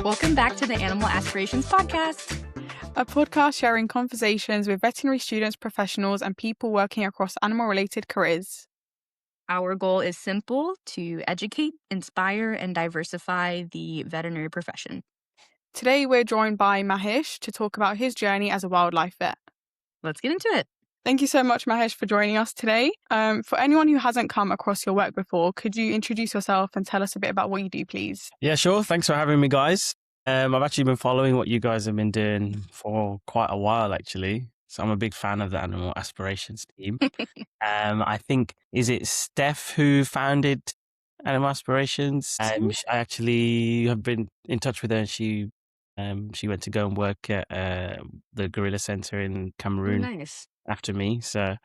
Welcome back to the Animal Aspirations Podcast, a podcast sharing conversations with veterinary students, professionals, and people working across animal-related careers. Our goal is simple: to educate, inspire, and diversify the veterinary profession. Today, we're joined by Mahesh to talk about his journey as a wildlife vet. Let's get into it. Thank you so much, Mahesh, for joining us today. For anyone who hasn't come across your work before, could you introduce yourself and tell us a bit about what you do, please? Yeah, sure. Thanks for having me, guys. I've actually been following what you guys have been doing for quite a while, actually. So I'm a big fan of the Animal Aspirations team. I think, is it Steph who founded Animal Aspirations? I actually have been in touch with her, and she went to go and work at the Gorilla Center in Cameroon. Nice. After me. So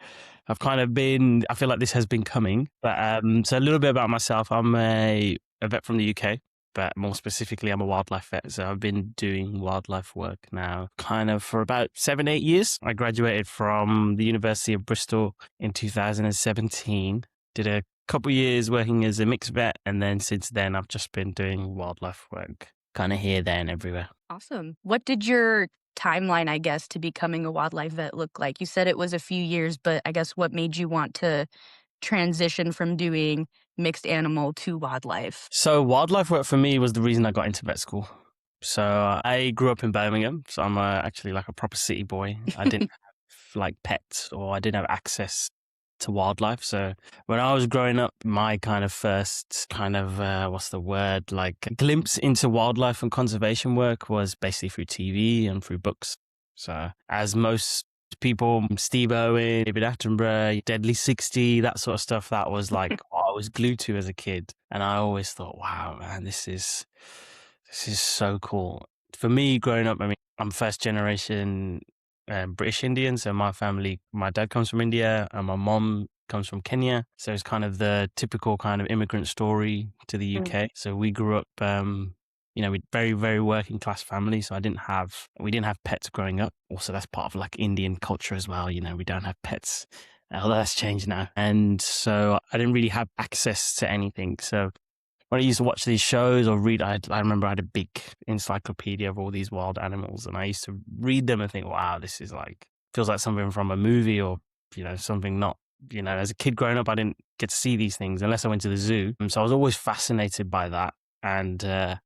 I've kind of been, I feel like this has been coming. But so a little bit about myself. I'm a vet from the UK, but more specifically, I'm a wildlife vet. So I've been doing wildlife work now kind of for about 7-8 years. I graduated from the University of Bristol in 2017, did a couple years working as a mixed vet. And then since then, I've just been doing wildlife work kind of here, there and everywhere. Awesome. What did your timeline, I guess, to becoming a wildlife vet look like? You said it was a few years, but I guess what made you want to transition from doing mixed animal to wildlife? So wildlife work for me was the reason I got into vet school. So I grew up in Birmingham, so I'm actually like a proper city boy. I didn't have like pets, or I didn't have access to wildlife. So when I was growing up, my kind of first kind of, like glimpse into wildlife and conservation work was basically through TV and through books. So as most people, Steve Irwin, David Attenborough, Deadly 60, that sort of stuff, that was like what I was glued to as a kid. And I always thought, wow, man, this is so cool. For me, growing up, I mean, I'm first generation British Indian. So my family, my dad comes from India and my mom comes from Kenya. So it's kind of the typical kind of immigrant story to the UK. So we grew up, with very, very working class family. So we didn't have pets growing up. Also, that's part of like Indian culture as well. You know, we don't have pets. Although that's changed now. And so I didn't really have access to anything. So when I used to watch these shows or read, I remember I had a big encyclopedia of all these wild animals, and I used to read them and think, wow, this is like, feels like something from a movie, or, something not, as a kid growing up, I didn't get to see these things unless I went to the zoo. And so I was always fascinated by that, and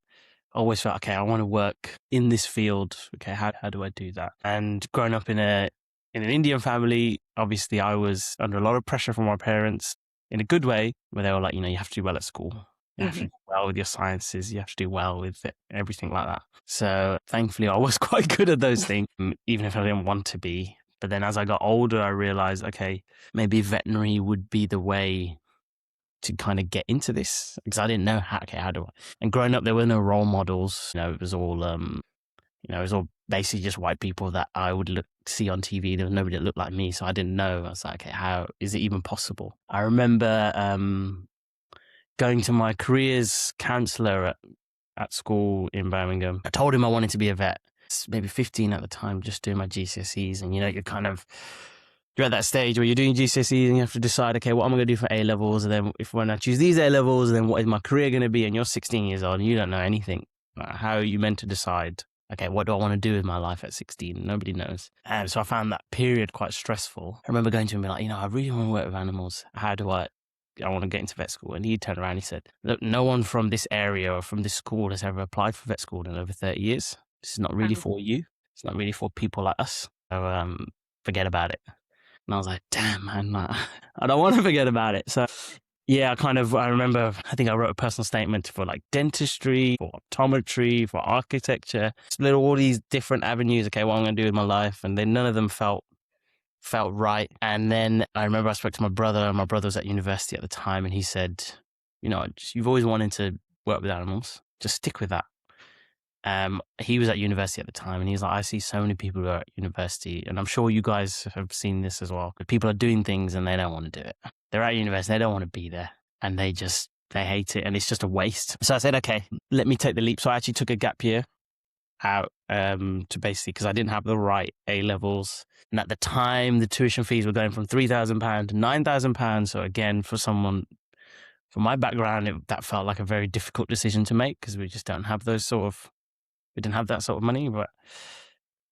always felt, okay, I want to work in this field. Okay, how do I do that? And growing up in an Indian family, obviously I was under a lot of pressure from my parents in a good way, where they were like, you have to do well at school. You have to do well with your sciences. You have to do well with everything like that. So thankfully, I was quite good at those things, even if I didn't want to be. But then as I got older, I realized, okay, maybe veterinary would be the way to kind of get into this, because I didn't know how do I? And growing up, there were no role models. It was all, it was all basically just white people that I would see on TV. There was nobody that looked like me. So I didn't know. I was like, okay, how is it even possible? I remember, going to my careers counselor at school in Birmingham. I told him I wanted to be a vet. Maybe 15 at the time, just doing my GCSEs. And, you're at that stage where you're doing GCSEs and you have to decide, okay, what am I going to do for A-levels? And then when I choose these A-levels, then what is my career going to be? And you're 16 years old and you don't know anything. How are you meant to decide, okay, what do I want to do with my life at 16? Nobody knows. And so I found that period quite stressful. I remember going to him and being like, I really want to work with animals. How do I want to get into vet school? And he turned around and he said, look, no one from this area or from this school has ever applied for vet school in over 30 years. This is not really for you. It's not really for people like us. So forget about it. And I was like, damn, man, I don't want to forget about it. So yeah, I remember, I think I wrote a personal statement for like dentistry, for optometry, for architecture. Split all these different avenues. Okay, what I'm going to do with my life. And then none of them felt right. And then I remember I spoke to my brother, and my brother was at university at the time, and he said, you've always wanted to work with animals, just stick with that. He was at university at the time, and he's like, I see so many people who are at university, and I'm sure you guys have seen this as well. People are doing things and they don't want to do it. They're at university, they don't want to be there, and they hate it, and it's just a waste. So I said, okay, let me take the leap. So I actually took a gap year out to basically, because I didn't have the right A-levels. And at the time, the tuition fees were going from £3,000 to £9,000. So again, for my background, that felt like a very difficult decision to make, because we just don't have those sort of We didn't have that sort of money, but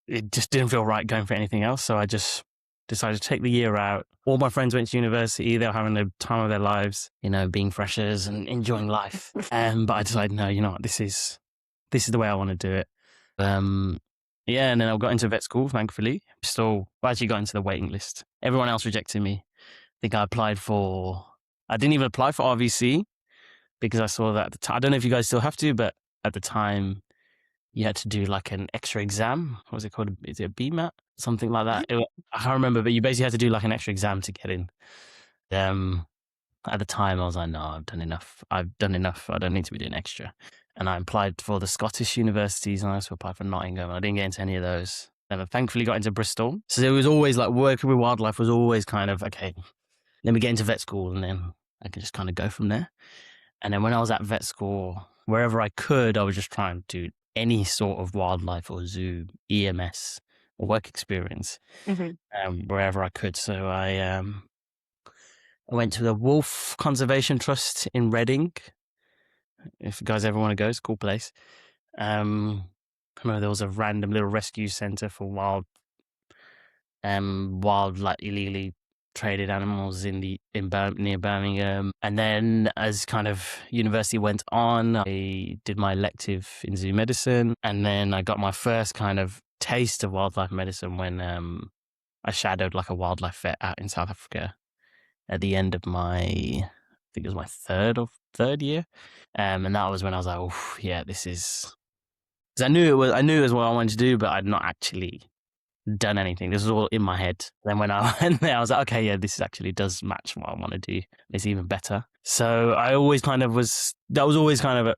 it just didn't feel right going for anything else. So I just decided to take the year out. All my friends went to university. They were having the time of their lives, being freshers and enjoying life. But I decided, no, you know what, this is the way I want to do it. Yeah, and then I got into vet school, thankfully. I actually got into the waiting list. Everyone else rejected me. I think I didn't even apply for RVC because I saw that at the time. I don't know if you guys still have to, but at the time, you had to do like an extra exam. What was it called? Is it a BMAT? Something like that. I can't remember, but you basically had to do like an extra exam to get in. At the time, I was like, no, I've done enough. I don't need to be doing extra. And I applied for the Scottish universities, and I also applied for Nottingham. I didn't get into any of those. And I thankfully got into Bristol. So it was always like working with wildlife was always kind of, okay, let me get into vet school, and then I could just kind of go from there. And then when I was at vet school, wherever I could, I was just trying to do any sort of wildlife or zoo, EMS, or work experience, wherever I could. So I went to the Wolf Conservation Trust in Reading. If you guys ever want to go, it's a cool place. I remember there was a random little rescue centre for wild, like illegally traded animals near Birmingham. And then as kind of university went on, I did my elective in zoo medicine, and then I got my first kind of taste of wildlife medicine when I shadowed like a wildlife vet out in South Africa at the end of I think it was my third year, and that was when I was like, oh yeah, this is. Because I knew it was what I wanted to do, but I'd not actually done anything. This was all in my head. Then when I went there, I was like, okay, yeah, this actually does match what I want to do. It's even better. So I always kind of that was always kind of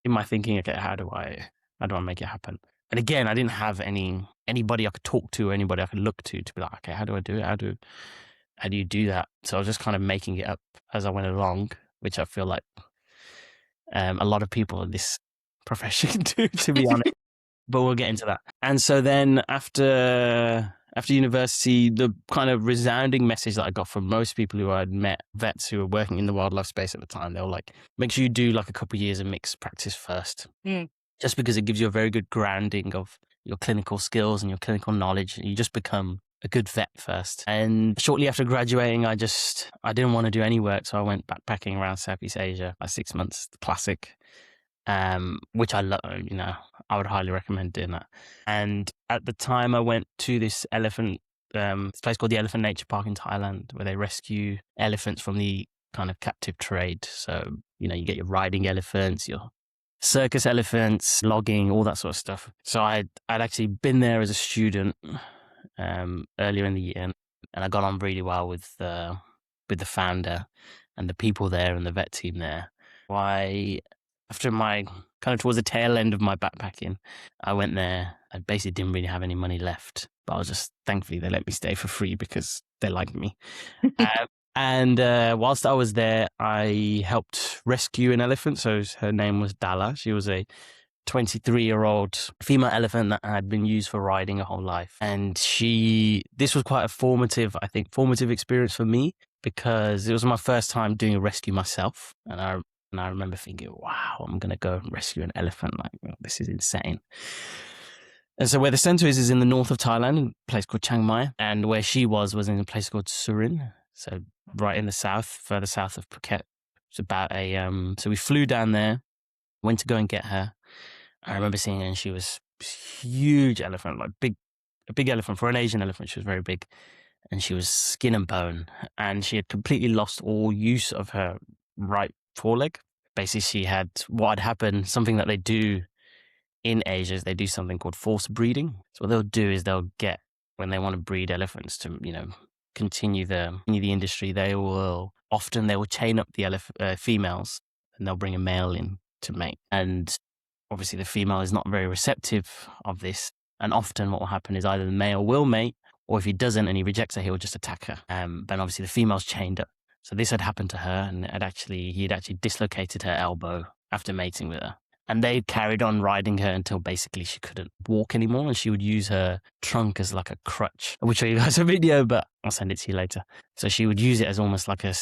in my thinking, okay, how do I make it happen? And again, I didn't have anybody I could talk to or anybody I could look to be like, okay, how do I do it? How do you do that? So I was just kind of making it up as I went along, which I feel like a lot of people in this profession do, to be honest. But we'll get into that. And so then after university, the kind of resounding message that I got from most people who I'd met, vets who were working in the wildlife space at the time, they were like, make sure you do like a couple of years of mixed practice first. Just because it gives you a very good grounding of your clinical skills and your clinical knowledge. You just become a good vet first. And shortly after graduating, I didn't want to do any work. So I went backpacking around Southeast Asia for 6 months, the classic. Which I love, I would highly recommend doing that. And at the time I went to this this place called the Elephant Nature Park in Thailand, where they rescue elephants from the kind of captive trade. So, you get your riding elephants, your circus elephants, logging, all that sort of stuff. So I'd actually been there as a student, earlier in the year, and I got on really well with the founder and the people there and the vet team there. After my kind of towards the tail end of my backpacking, I went there. I basically didn't really have any money left, but I was just thankfully they let me stay for free because they liked me. And whilst I was there, I helped rescue an elephant. So her name was Dala. She was a 23-year-old female elephant that had been used for riding her whole life. And this was quite a formative experience for me because it was my first time doing a rescue myself. And I remember thinking, wow, I'm going to go and rescue an elephant. Like, this is insane. And so where the center is in the north of Thailand, a place called Chiang Mai. And where she was in a place called Surin. So right in the south, further south of Phuket. It's about so we flew down there, went to go and get her. I remember seeing her and she was a huge elephant, like a big elephant. For an Asian elephant, she was very big. And she was skin and bone. And she had completely lost all use of her right foreleg. Basically, she had what had happened, something that they do in Asia is they do something called force breeding. So what they'll do is when they want to breed elephants to, continue the industry, they will chain up the females and they'll bring a male in to mate. And obviously the female is not very receptive of this. And often what will happen is either the male will mate, or if he doesn't and he rejects her, he'll just attack her. Then obviously the female's chained up. So this had happened to her, and he had actually dislocated her elbow after mating with her. And they carried on riding her until basically she couldn't walk anymore, and she would use her trunk as like a crutch. I will show you guys a video, but I'll send it to you later. So she would use it as almost like a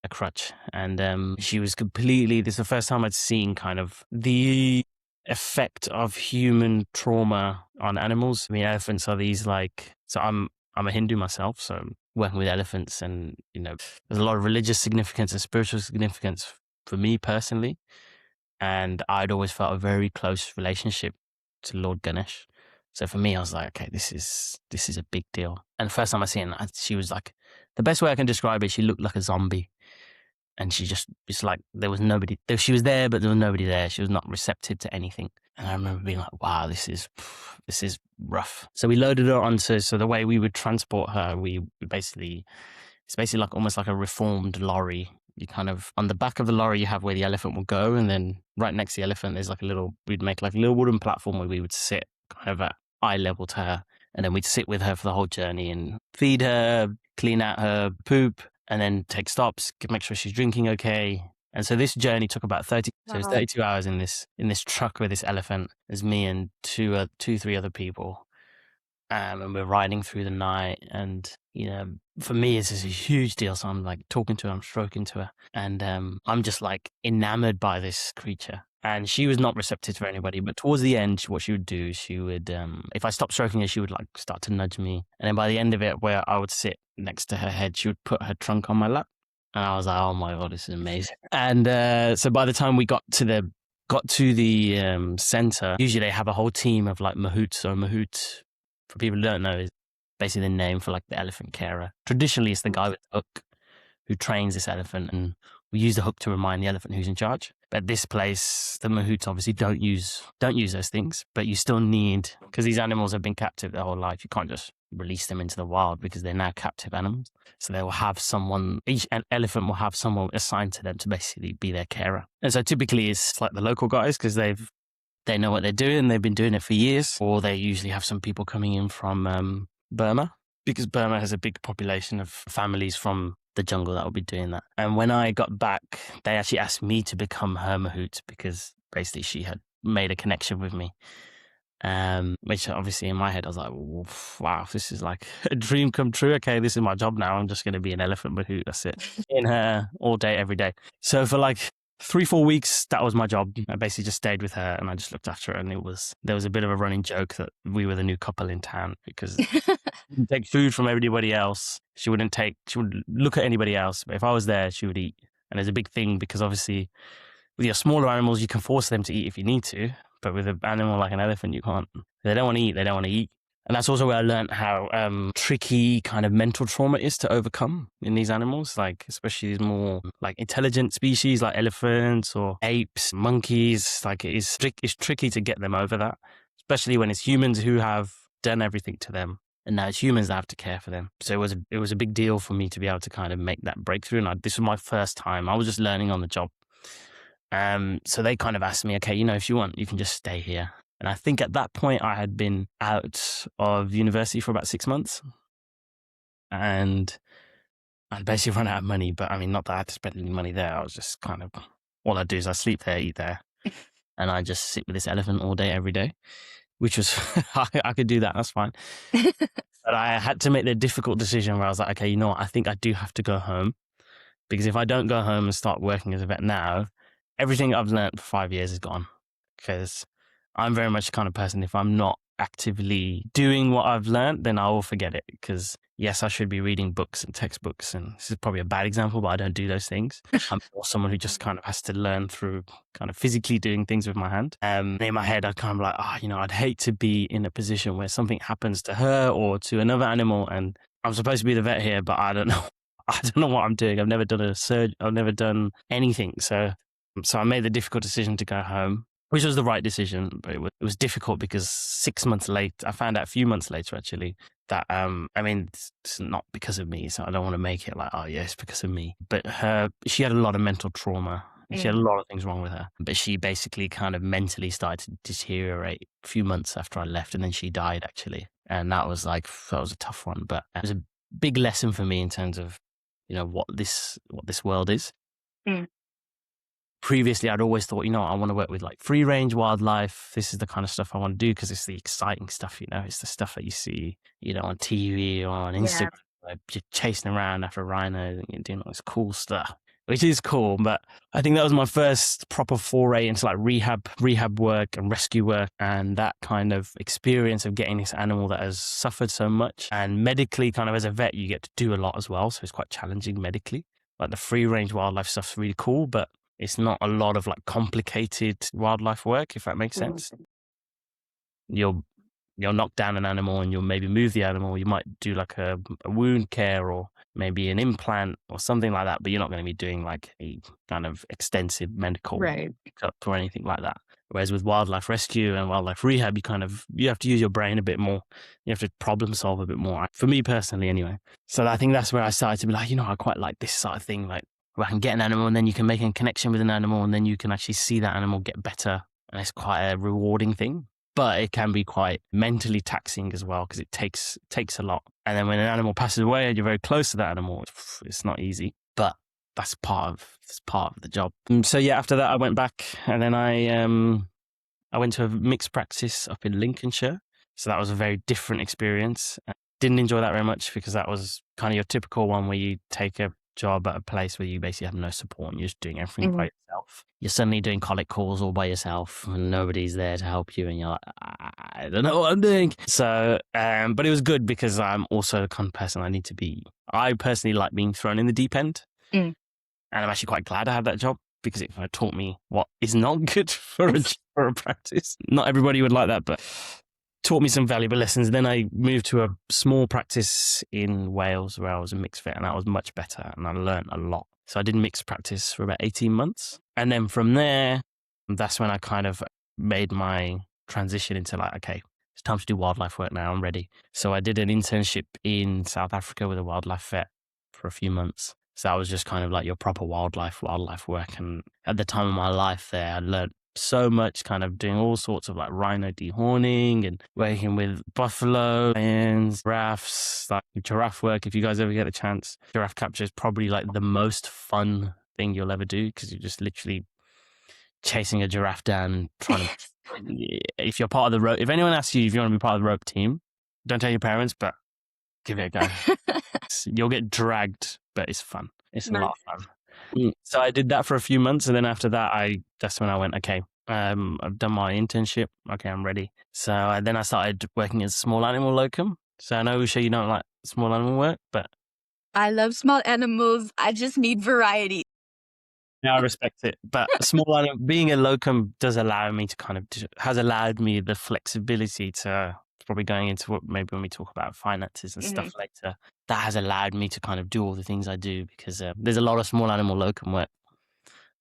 crutch. And she was this is the first time I'd seen kind of the effect of human trauma on animals. I mean, elephants are these so I'm a Hindu myself, so I'm working with elephants, and there's a lot of religious significance and spiritual significance for me personally. And I'd always felt a very close relationship to Lord Ganesh. So for me, I was like, okay, this is a big deal. And the first time I seen her, she was like, the best way I can describe it, she looked like a zombie. And it's like there was nobody. She was there, but there was nobody there. She was not receptive to anything. And I remember being like, wow, this is rough. So we loaded her onto, so the way we would transport her, it's basically like almost like a reformed lorry. You kind of, on the back of the lorry, you have where the elephant will go. And then right next to the elephant, there's we'd make like a little wooden platform where we would sit kind of at eye level to her. And then we'd sit with her for the whole journey and feed her, clean out her poop, and then take stops, make sure she's drinking okay. And so this journey took about 30. Wow. So it was 32 hours in this truck with this elephant. There's me and three other people. And we're riding through the night, and for me it's just a huge deal. So I'm like talking to her, I'm stroking to her, and I'm just like enamored by this creature. And she was not receptive to anybody, but towards the end, what she would do, she would, if I stopped stroking her, she would like start to nudge me. And then by the end of it, where I would sit next to her head, she would put her trunk on my lap. And I was like, oh my God, this is amazing. And so by the time we got to the center, usually they have a whole team of like mahouts. So mahout, for people who don't know, is basically the name for like the elephant carer. Traditionally, it's the guy with the hook who trains this elephant, and we use the hook to remind the elephant who's in charge. But this place, the mahouts obviously don't use those things, but you still need, because these animals have been captive their whole life. You can't just release them into the wild because they're now captive animals. So they will have someone, each elephant will have someone assigned to them to basically be their carer. And so typically it's like the local guys, because they know what they're doing. They've been doing it for years. Or they usually have some people coming in from Burma, because Burma has a big population of families from the jungle that will be doing that. And when I got back, they actually asked me to become her mahout, because basically she had made a connection with me. Which obviously in my head I was like, wow, this is like a dream come true. Okay, this is my job now. I'm just going to be an elephant mahout. That's it. In her all day, every day. So for like 3-4 weeks, that was my job. I basically just stayed with her and I just looked after her. And there was a bit of a running joke that we were the new couple in town, because she wouldn't take food from everybody else. She would look at anybody else. But if I was there, she would eat. And there's a big thing, because obviously with your smaller animals, you can force them to eat if you need to. But with an animal like an elephant, you can't. They don't want to eat. They don't want to eat. And that's also where I learned how tricky kind of mental trauma is to overcome in these animals, like especially these more like intelligent species like elephants or apes, monkeys. Like it's tricky to get them over that, especially when it's humans who have done everything to them. And now it's humans that have to care for them. So it was a big deal for me to be able to kind of make that breakthrough. And this was my first time. I was just learning on the job. So they kind of asked me, okay, if you want, you can just stay here. And I think at that point I had been out of university for about 6 months, and I'd basically run out of money. But I mean, not that I had to spend any money there. I was just kind of, all I do is I sleep there, eat there, and I just sit with this elephant all day, every day, which was, I could do that. That's fine. But I had to make the difficult decision where I was like, okay, you know what? I think I do have to go home, because if I don't go home and start working as a vet now, everything I've learned for 5 years is gone. Because I'm very much the kind of person, if I'm not actively doing what I've learned, then I will forget it. Because yes, I should be reading books and textbooks, and this is probably a bad example, but I don't do those things. I'm more someone who just kind of has to learn through kind of physically doing things with my hand. In my head, I'd kind of like, I'd hate to be in a position where something happens to her or to another animal, and I'm supposed to be the vet here, but I don't know. I don't know what I'm doing. I've never done I've never done anything. So I made the difficult decision to go home, which was the right decision. But it was difficult because 6 months later, I found out a few months later actually that, it's not because of me. So I don't want to make it like, oh yeah, it's because of me. But she had a lot of mental trauma. And she had a lot of things wrong with her. But she basically kind of mentally started to deteriorate a few months after I left. And then she died actually. And that was a tough one. But it was a big lesson for me in terms of, what this world is. Mm. Previously, I'd always thought, I want to work with like free range wildlife. This is the kind of stuff I want to do because it's the exciting stuff, it's the stuff that you see, on TV or on Instagram. Yeah. Like, you're chasing around after rhinos and you're doing all this cool stuff. which is cool. But I think that was my first proper foray into like rehab work and rescue work, and that kind of experience of getting this animal that has suffered so much. And medically, kind of as a vet, you get to do a lot as well. So it's quite challenging medically. Like the free range wildlife stuff's really cool, but it's not a lot of like complicated wildlife work, if that makes sense. You'll knock down an animal and you'll maybe move the animal. You might do like a wound care or maybe an implant or something like that, but you're not going to be doing like a kind of extensive medical checkup or anything like that. Whereas with wildlife rescue and wildlife rehab, you have to use your brain a bit more. You have to problem solve a bit more. For me personally, anyway. So I think that's where I started to be like, I quite like this sort of thing, like where I can get an animal and then you can make a connection with an animal and then you can actually see that animal get better. And it's quite a rewarding thing. But it can be quite mentally taxing as well because it takes a lot. And then when an animal passes away and you're very close to that animal, it's not easy. But that's part of the job. So yeah, after that I went back and then I went to a mixed practice up in Lincolnshire. So that was a very different experience. Didn't enjoy that very much because that was kind of your typical one where you take a job at a place where you basically have no support and you're just doing everything by yourself. You're suddenly doing colic calls all by yourself and nobody's there to help you and you're like, I don't know what I'm doing. So, but it was good because I'm also the kind of person I personally like being thrown in the deep end. And I'm actually quite glad I had that job because it taught me what is not good for a practice. Not everybody would like that, but taught me some valuable lessons. Then I moved to a small practice in Wales where I was a mixed vet and that was much better and I learned a lot. So I did mixed practice for about 18 months. And then from there, that's when I kind of made my transition into like, okay, it's time to do wildlife work now. I'm ready. So I did an internship in South Africa with a wildlife vet for a few months. So that was just kind of like your proper wildlife work. And at the time of my life there, I learned so much, kind of doing all sorts of like rhino dehorning and working with buffalo, lions, giraffes, like giraffe work. If you guys ever get a chance, giraffe capture is probably like the most fun thing you'll ever do because you're just literally chasing a giraffe down, trying to. If you're part of the rope, if anyone asks you if you want to be part of the rope team, don't tell your parents, but give it a go. You'll get dragged, but it's fun. It's a lot of fun. So I did that for a few months, and then after that, that's when I went, okay, I've done my internship. Okay, I'm ready. So then I started working as a small animal locum. So I know, Usha, you don't like small animal work, but I love small animals. I just need variety. Yeah, I respect it. But being a locum does allow me to has allowed me the flexibility to, probably going into what maybe when we talk about finances and stuff later, that has allowed me to kind of do all the things I do because there's a lot of small animal locum work.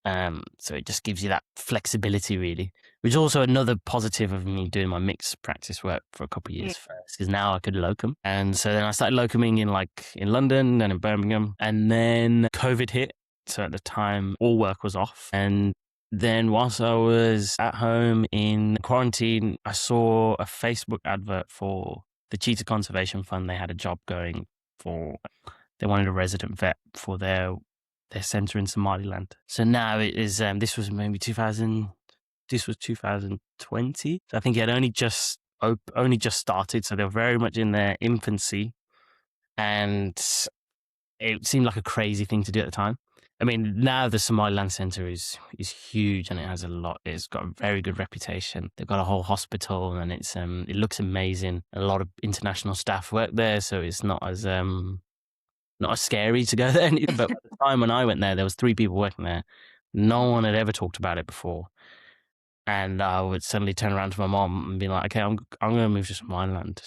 So it just gives you that flexibility, really, which is also another positive of me doing my mixed practice work for a couple of years first, because now I could locum. And so then I started locuming in London and in Birmingham, and then COVID hit. So at the time, all work was off. And then whilst I was at home in quarantine, I saw a Facebook advert for the Cheetah Conservation Fund. They had a job going they wanted a resident vet for their centre in Somaliland. So now it is, this was maybe 2020. So I think it had only just started. So they were very much in their infancy. And it seemed like a crazy thing to do at the time. I mean, now the Somaliland Centre is huge and it's got a very good reputation. They've got a whole hospital and it looks amazing. A lot of international staff work there, so it's not as scary to go there. But at the time when I went there was 3 people working there. No one had ever talked about it before. And I would suddenly turn around to my mom and be like, okay, I'm going to move to Somaliland.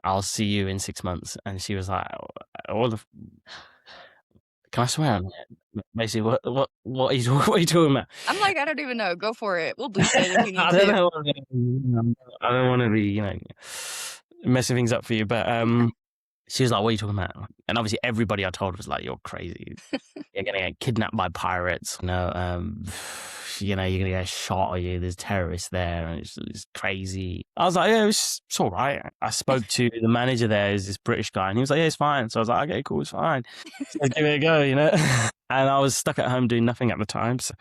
I'll see you in 6 months. And she was like, can I swear on it? Basically, what are you talking about? I'm like, I don't even know. Go for it. We'll bleep it if we need I to. I don't want to be, messing things up for you. But she was like, what are you talking about? And obviously everybody I told was like, you're crazy. You're going to get kidnapped by pirates. You're going to get shot, or there's terrorists there, and it's crazy. I was like, yeah, it's all right. I spoke to the manager there, is this British guy, and he was like, yeah, it's fine. So I was like, okay, cool, it's fine. So give it a go, And I was stuck at home doing nothing at the time, so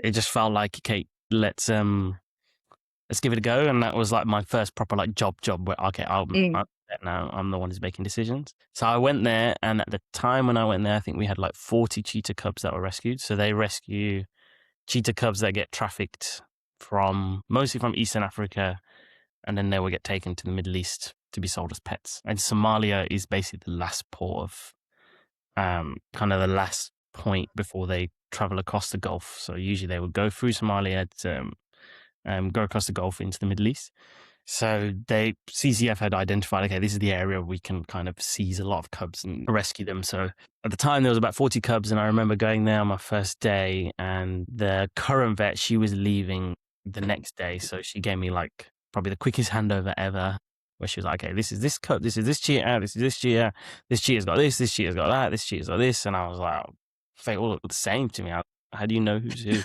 it just felt like, okay, let's give it a go. And that was like my first proper job where, okay, I'm now. I'm the one who's making decisions. So I went there, and at the time when I went there, I think we had like 40 cheetah cubs that were rescued. So they rescue cheetah cubs that get trafficked mostly from Eastern Africa, and then they will get taken to the Middle East to be sold as pets. And Somalia is basically the last port of, kind of the last point before they travel across the Gulf. So usually they would go through Somalia to go across the Gulf into the Middle East. So CCF had identified, okay, this is the area we can kind of seize a lot of cubs and rescue them. So at the time there was about 40 cubs, and I remember going there on my first day, and the current vet, she was leaving the next day. So she gave me like probably the quickest handover ever, where she was like, okay, this is this cub, this is this cheetah, this is this cheetah, this cheetah's got this cheetah's got that, this cheetah's got this. And I was like, oh, they all look the same to me. How do you know who's who?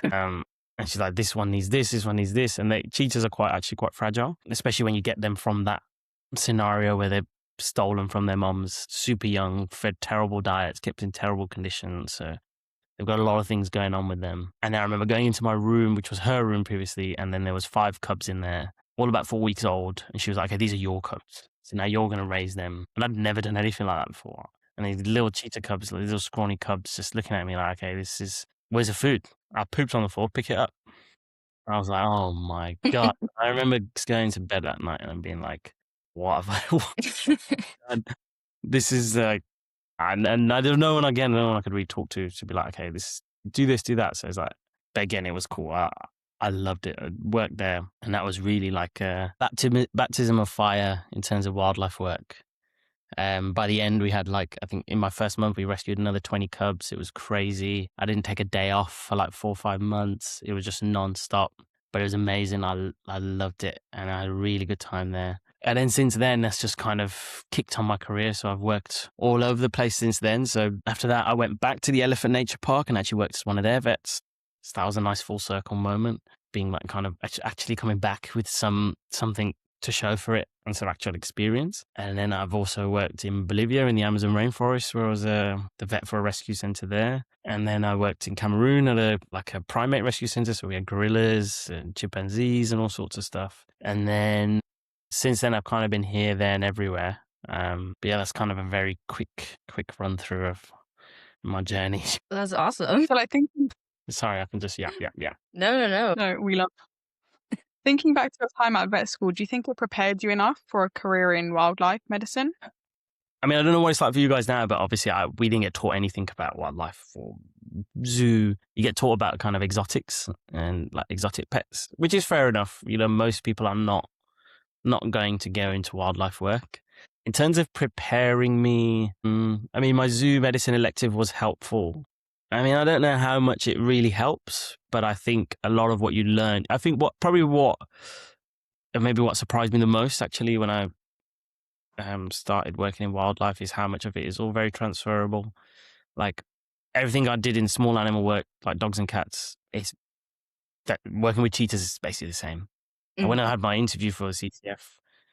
And she's like, this one needs this one needs this. And cheetahs are actually quite fragile, especially when you get them from that scenario where they're stolen from their moms, super young, fed terrible diets, kept in terrible conditions. So they've got a lot of things going on with them. And I remember going into my room, which was her room previously, and then there was 5 cubs in there, all about 4 weeks old. And she was like, okay, these are your cubs. So now you're going to raise them. And I'd never done anything like that before. And these little cheetah cubs, these little scrawny cubs, just looking at me like, okay, where's the food? I pooped on the floor, pick it up. I was like, oh my God. I remember going to bed that night and being like, what have I done? This is like, and I don't know when again, no one I could really talk to be like, okay, do this, do that. So it's like, but again, it was cool. I loved it. I worked there, and that was really like a baptism of fire in terms of wildlife work. By the end, we had I think in my first month, we rescued another 20 cubs. It was crazy. I didn't take a day off for like 4 or 5 months. It was just non-stop, but it was amazing. I loved it, and I had a really good time there. And then since then, that's just kind of kicked on my career. So I've worked all over the place since then. So after that, I went back to the Elephant Nature Park and actually worked as one of their vets. So that was a nice full circle moment, being like kind of actually coming back with something to show for it and some actual experience. And then I've also worked in Bolivia in the Amazon rainforest, where I was the vet for a rescue center there. And then I worked in Cameroon at a primate rescue center. So we had gorillas and chimpanzees and all sorts of stuff. And then since then, I've kind of been here, there, and everywhere. But yeah, that's kind of a very quick run through of my journey. That's awesome. So Sorry, I can just yeah. No. No, we love. Thinking back to your time at vet school, do you think it prepared you enough for a career in wildlife medicine? I mean, I don't know what it's like for you guys now, but obviously we didn't get taught anything about wildlife or zoo. You get taught about kind of exotics and like exotic pets, which is fair enough. You know, most people are not going to go into wildlife work. In terms of preparing me, I mean, my zoo medicine elective was helpful. I mean, I don't know how much it really helps, but I think a lot of what you learn, I think what surprised me the most actually when I started working in wildlife is how much of it is all very transferable. Like everything I did in small animal work, like dogs and cats, working with cheetahs is basically the same. And when I had my interview for the CTF,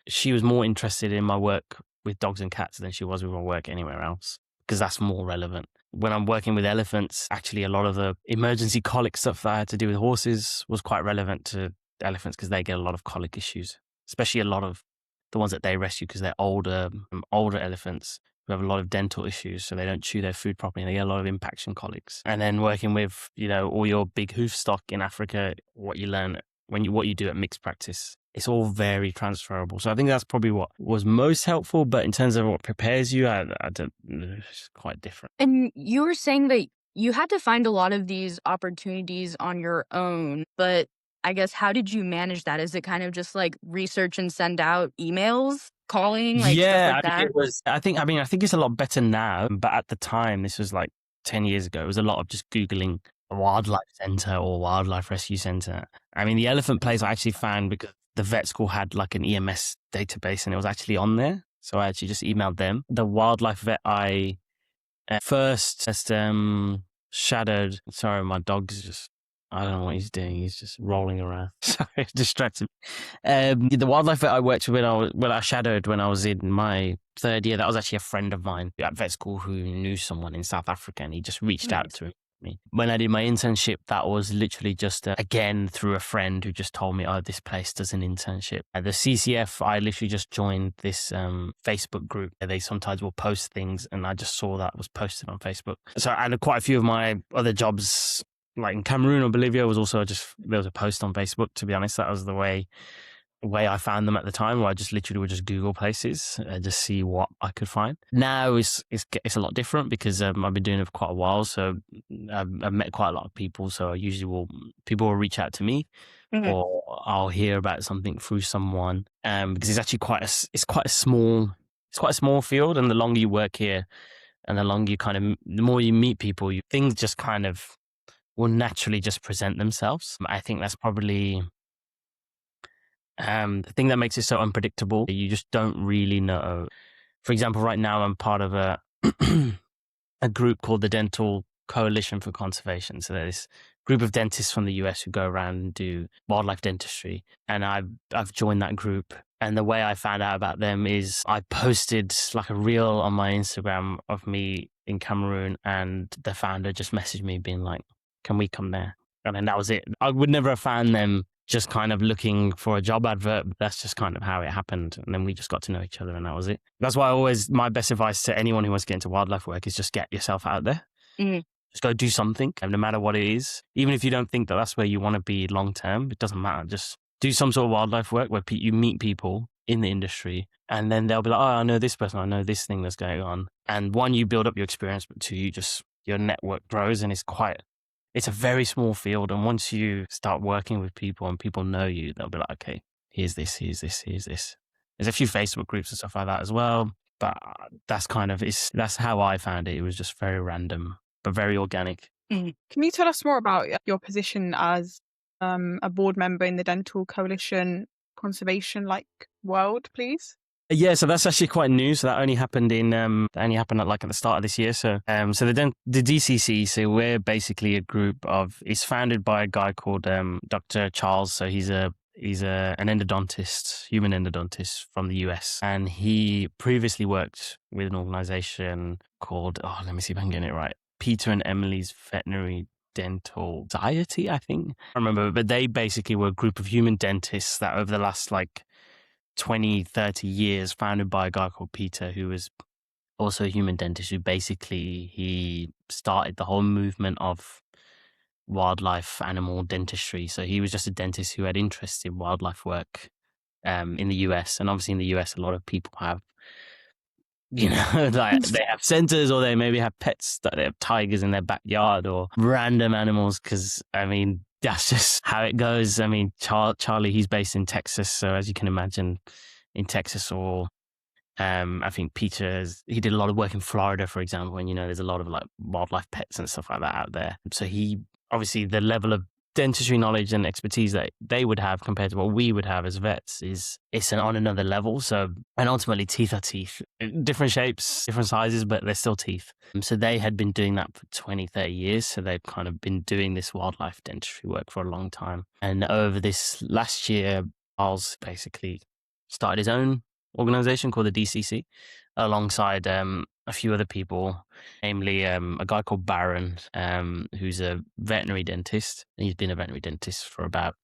she was more interested in my work with dogs and cats than she was with my work anywhere else, because that's more relevant. When I'm working with elephants, actually a lot of the emergency colic stuff that I had to do with horses was quite relevant to elephants, because they get a lot of colic issues, especially a lot of the ones that they rescue, because they're older elephants who have a lot of dental issues, so they don't chew their food properly and they get a lot of impaction colics. And then working with, all your big hoof stock in Africa, what you learn what you do at mixed practice, it's all very transferable. So I think that's probably what was most helpful. But in terms of what prepares you, I don't, it's quite different. And you were saying that you had to find a lot of these opportunities on your own, but I guess how did you manage that? Is it kind of just like research and send out emails, calling, stuff like that? I think it's a lot better now, but at the time, this was like 10 years ago, it was a lot of just Googling a wildlife center or wildlife rescue center. I mean, the elephant place I actually found because the vet school had like an EMS database and it was actually on there. So I actually just emailed them. The wildlife vet I first shadowed. Sorry, my dog's just, I don't know what he's doing. He's just rolling around. Sorry, it distracted me. The wildlife vet I worked with I shadowed when I was in my 3rd year, that was actually a friend of mine at vet school who knew someone in South Africa, and he just reached out to him. me. When I did my internship, that was literally just, again, through a friend who just told me, oh, this place does an internship. At the CCF, I literally just joined this Facebook group. They sometimes will post things, and I just saw that was posted on Facebook. So, and quite a few of my other jobs, like in Cameroon or Bolivia, was also just, there was a post on Facebook, to be honest. That was the way I found them at the time, where I just literally would just Google places, just see what I could find. Now it's a lot different because I've been doing it for quite a while, so I've met quite a lot of people. So people will reach out to me, or I'll hear about something through someone, because it's actually quite a small field, and the longer you work here, and the longer the more you meet people, things just kind of will naturally just present themselves. I think that's probably the thing that makes it so unpredictable. You just don't really know. For example, right now I'm part of a a group called the Dental Coalition for Conservation. So there's this group of dentists from the US who go around and do wildlife dentistry, and I've joined that group. And the way I found out about them is I posted like a reel on my Instagram of me in Cameroon, and the founder just messaged me being like, "Can we come there?" And then that was it. I would never have found them just kind of looking for a job advert. That's just kind of how it happened. And then we just got to know each other, and that was it. That's why my best advice to anyone who wants to get into wildlife work is just get yourself out there. Just go do something, and no matter what it is. Even if you don't think that that's where you want to be long term, it doesn't matter. Just do some sort of wildlife work where you meet people in the industry, and then they'll be like, oh, I know this person, I know this thing that's going on. And one, you build up your experience, but two, your network grows, and it's a very small field. And once you start working with people and people know you, they'll be like, okay, here's this. There's a few Facebook groups and stuff like that as well. But that's how I found it. It was just very random, but very organic. Can you tell us more about your position as a board member in the Dental Coalition conservation world, please? Yeah, so that's actually quite new. So that only happened at the start of this year. So the DCC. So we're basically a group it's founded by a guy called Dr. Charles. So he's an endodontist, human endodontist from the US, and he previously worked with an organization called, let me see if I can get it right, Peter and Emily's Veterinary Dental Society, I think. I remember, but they basically were a group of human dentists that over the last 20, 30 years, founded by a guy called Peter, who was also a human dentist, who basically he started the whole movement of wildlife animal dentistry. So he was just a dentist who had interest in wildlife work in the US. And obviously in the US, a lot of people have, they have centers, or they maybe have pets, that they have tigers in their backyard or random animals. Because, that's just how it goes. Charlie, he's based in Texas. So as you can imagine, in Texas, or I think Peter, he did a lot of work in Florida, for example. And, there's a lot of wildlife pets and stuff like that out there. So obviously the level of dentistry knowledge and expertise that they would have compared to what we would have as vets it's on another level. So, and ultimately teeth are teeth, different shapes, different sizes, but they're still teeth. So they had been doing that for 20, 30 years. So they've kind of been doing this wildlife dentistry work for a long time. And over this last year, Charles basically started his own organization called the DCC alongside a few other people, namely a guy called Baron, who's a veterinary dentist. He's been a veterinary dentist for about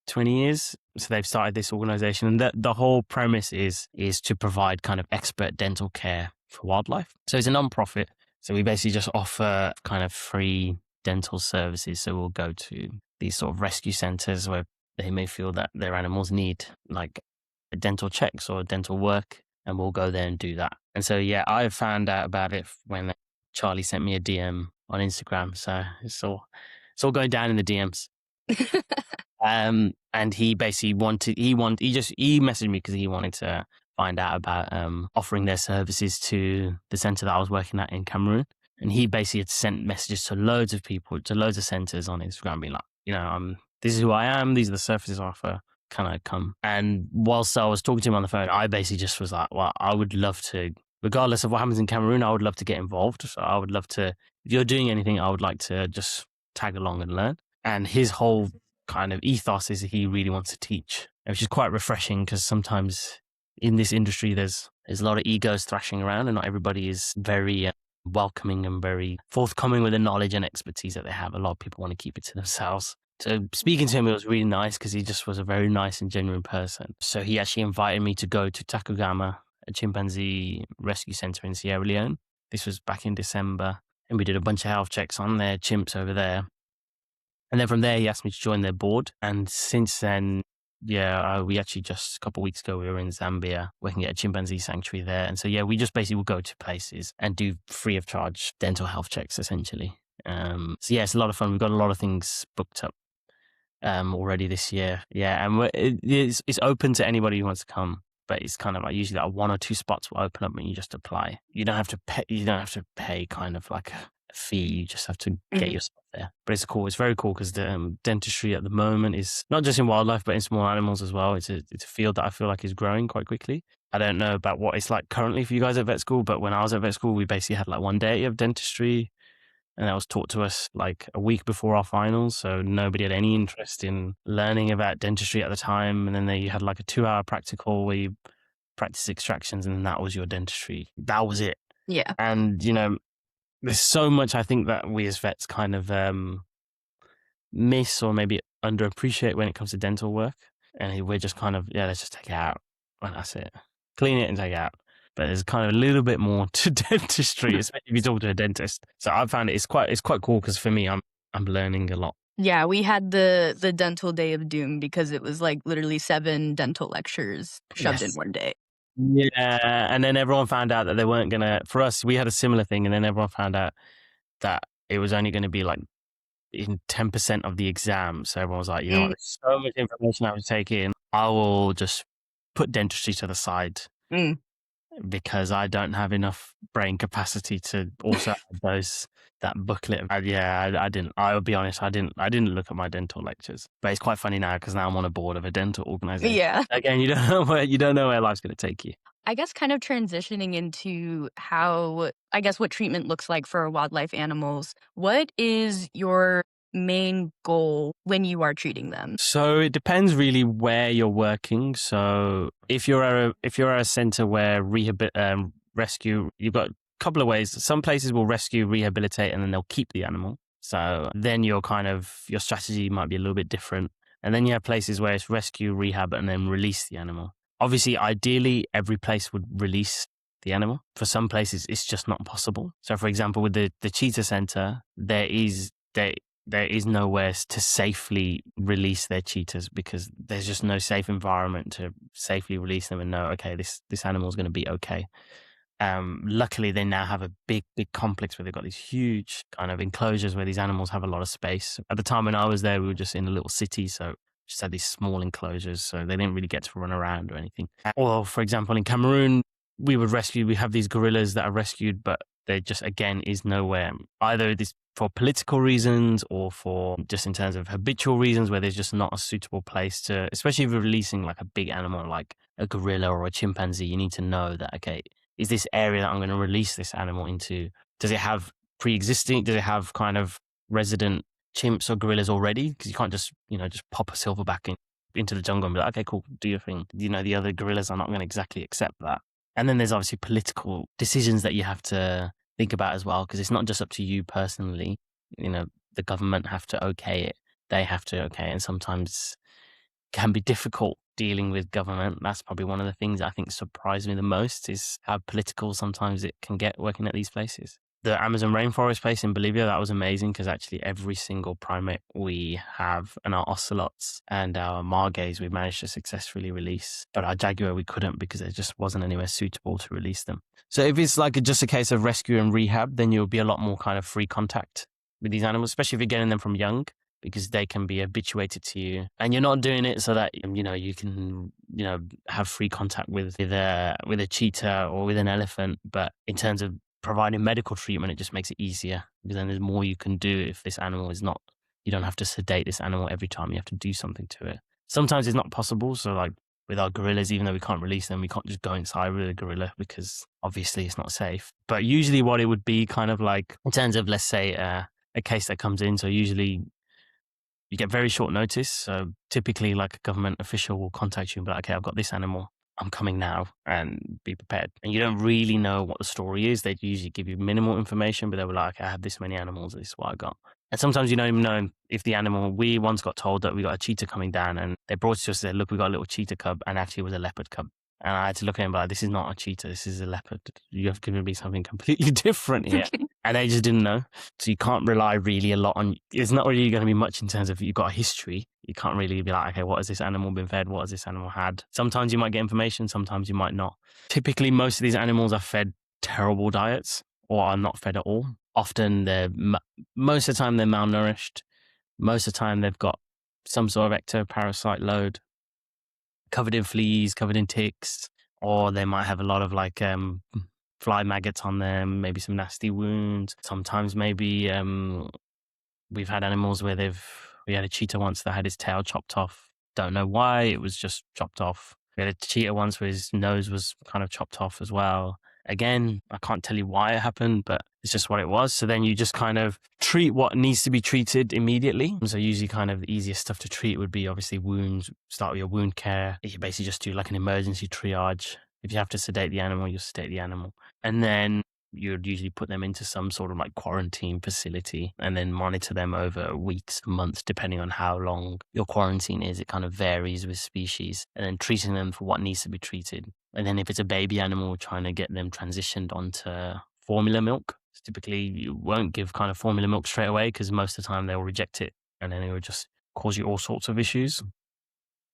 20 years. So they've started this organization, and the whole premise is to provide kind of expert dental care for wildlife. So it's a non-profit. So we basically just offer kind of free dental services. So we'll go to these sort of rescue centers where they may feel that their animals need dental checks or dental work, and we'll go there and do that. And so, yeah, I found out about it when Charlie sent me a DM on Instagram. So it's all going down in the DMs. And he basically he messaged me because he wanted to find out about offering their services to the center that I was working at in Cameroon. And he basically had sent messages to loads of people, to loads of centers on Instagram, being like, this is who I am. These are the services I offer. Can I come? And whilst I was talking to him on the phone, I basically just was like, well, I would love to, regardless of what happens in Cameroon, I would love to get involved. So I would love to, if you're doing anything, I would like to just tag along and learn. And his whole kind of ethos is that he really wants to teach, which is quite refreshing, because sometimes in this industry, there's a lot of egos thrashing around, and not everybody is very welcoming and very forthcoming with the knowledge and expertise that they have. A lot of people want to keep it to themselves. So speaking to him, it was really nice because he just was a very nice and genuine person. So he actually invited me to go to Takugama, a chimpanzee rescue center in Sierra Leone. This was back in December, and we did a bunch of health checks on their chimps over there. And then from there, he asked me to join their board. And since then, we actually just a couple of weeks ago, we were in Zambia working at a chimpanzee sanctuary there. And so, we just basically will go to places and do free of charge dental health checks, essentially. It's a lot of fun. We've got a lot of things booked up already this year. Yeah, and it's open to anybody who wants to come. But it's kind of like usually like 1 or 2 spots will open up and you just apply. You don't have to pay. You don't have to pay kind of like a fee. You just have to get Mhm. yourself there. But it's cool. It's very cool because the dentistry at the moment is not just in wildlife, but in small animals as well. It's a field that I feel like is growing quite quickly. I don't know about what it's like currently for you guys at vet school, but when I was at vet school, we basically had like 1 day of dentistry, and that was taught to us like a week before our finals. So nobody had any interest in learning about dentistry at the time. And then you had like a 2-hour practical where you practice extractions, and then that was your dentistry. That was it. Yeah. And, there's so much I think that we as vets kind of miss or maybe underappreciate when it comes to dental work. And we're just kind of, let's just take it out. And that's it. Clean it and take it out. But there's kind of a little bit more to dentistry, especially if you talk to a dentist. So I found it's quite cool because for me, I'm learning a lot. Yeah, we had the dental day of doom because it was like literally 7 dental lectures shoved in Yes. one day. Yeah, and then everyone found out that they weren't gonna. For us, we had a similar thing, and then everyone found out that it was only going to be like in 10% of the exam. So everyone was like, you know what, Mm, there's so much information I was taking. I will just put dentistry to the side mm. because I don't have enough brain capacity to also have that booklet. I didn't. I will be honest, I didn't look at my dental lectures. But it's quite funny now because now I'm on a board of a dental organization. Yeah. Again, you don't know where life's going to take you. I guess kind of transitioning into what treatment looks like for wildlife animals. What is your main goal when you are treating them? So it depends really where you're working. So if you're at a center where rescue, you've got a couple of ways. Some places will rescue, rehabilitate, and then they'll keep the animal. So then your strategy might be a little bit different. And then you have places where it's rescue, rehab, and then release the animal. Obviously, ideally, every place would release the animal. For some places, it's just not possible. So, for example, with the cheetah center, there is nowhere to safely release their cheetahs because there's just no safe environment to safely release them and know, okay, this animal is going to be okay. Luckily, they now have a big complex where they've got these huge kind of enclosures where these animals have a lot of space. At the time when I was there, we were just in a little city, so just had these small enclosures, so they didn't really get to run around or anything. Or, for example, in Cameroon, we have these gorillas that are rescued, but there just, again, is nowhere. Either this for political reasons or for just in terms of habitual reasons where there's just not a suitable place to, especially if you're releasing like a big animal like a gorilla or a chimpanzee, you need to know that, okay, is this area that I'm going to release this animal into, does it have does it have kind of resident chimps or gorillas already? Because you can't just, just pop a silverback into the jungle and be like, okay, cool, do your thing. The other gorillas are not going to exactly accept that. And then there's obviously political decisions that you have to think about as well, because it's not just up to you personally. The government have to okay it. They have to okay it. And sometimes can be difficult dealing with government. That's probably one of the things I think surprised me the most is how political sometimes it can get working at these places. The Amazon rainforest place in Bolivia, that was amazing because actually every single primate we have and our ocelots and our margays we managed to successfully release. But our jaguar we couldn't because there just wasn't anywhere suitable to release them. So if it's like just a case of rescue and rehab, then you'll be a lot more kind of free contact with these animals, especially if you're getting them from young, because they can be habituated to you, and you're not doing it so that you can have free contact with a cheetah or with an elephant. But in terms of providing medical treatment, it just makes it easier because then there's more you can do if this animal is not. You don't have to sedate this animal every time you have to do something to it. Sometimes it's not possible. So like with our gorillas, even though we can't release them, we can't just go inside with a gorilla because obviously it's not safe. But usually what it would be kind of like in terms of, let's say, a case that comes in. So usually you get very short notice. So typically like a government official will contact you and be like, okay, I've got this animal. I'm coming now and be prepared. And you don't really know what the story is. They usually give you minimal information, but they were like, okay, I have this many animals. This is what I got. And sometimes you don't even know if the animal, we once got told that we got a cheetah coming down and they brought it to us and said, look, we got a little cheetah cub. And actually it was a leopard cub. And I had to look at him like, this is not a cheetah. This is a leopard. You have given me something completely different here. And they just didn't know. So you can't rely really a lot on, it's not really going to be much in terms of you've got a history. You can't really be like, okay, what has this animal been fed? What has this animal had? Sometimes you might get information, sometimes you might not. Typically, most of these animals are fed terrible diets or are not fed at all. Often most of the time they're malnourished. Most of the time they've got some sort of ectoparasite load, covered in fleas, covered in ticks, or they might have a lot of like fly maggots on them, maybe some nasty wounds. Sometimes maybe we've had animals where we had a cheetah once that had his tail chopped off. Don't know why, it was just chopped off. We had a cheetah once where his nose was kind of chopped off as well. Again, I can't tell you why it happened, but it's just what it was. So then you just kind of treat what needs to be treated immediately. So usually kind of the easiest stuff to treat would be obviously wounds, start with your wound care. You basically just do like an emergency triage. If you have to sedate the animal, you sedate the animal. And then you'd usually put them into some sort of like quarantine facility and then monitor them over weeks, months, depending on how long your quarantine is. It kind of varies with species, and then treating them for what needs to be treated. And then if it's a baby animal, trying to get them transitioned onto formula milk. So typically you won't give kind of formula milk straight away because most of the time they'll reject it and then it will just cause you all sorts of issues.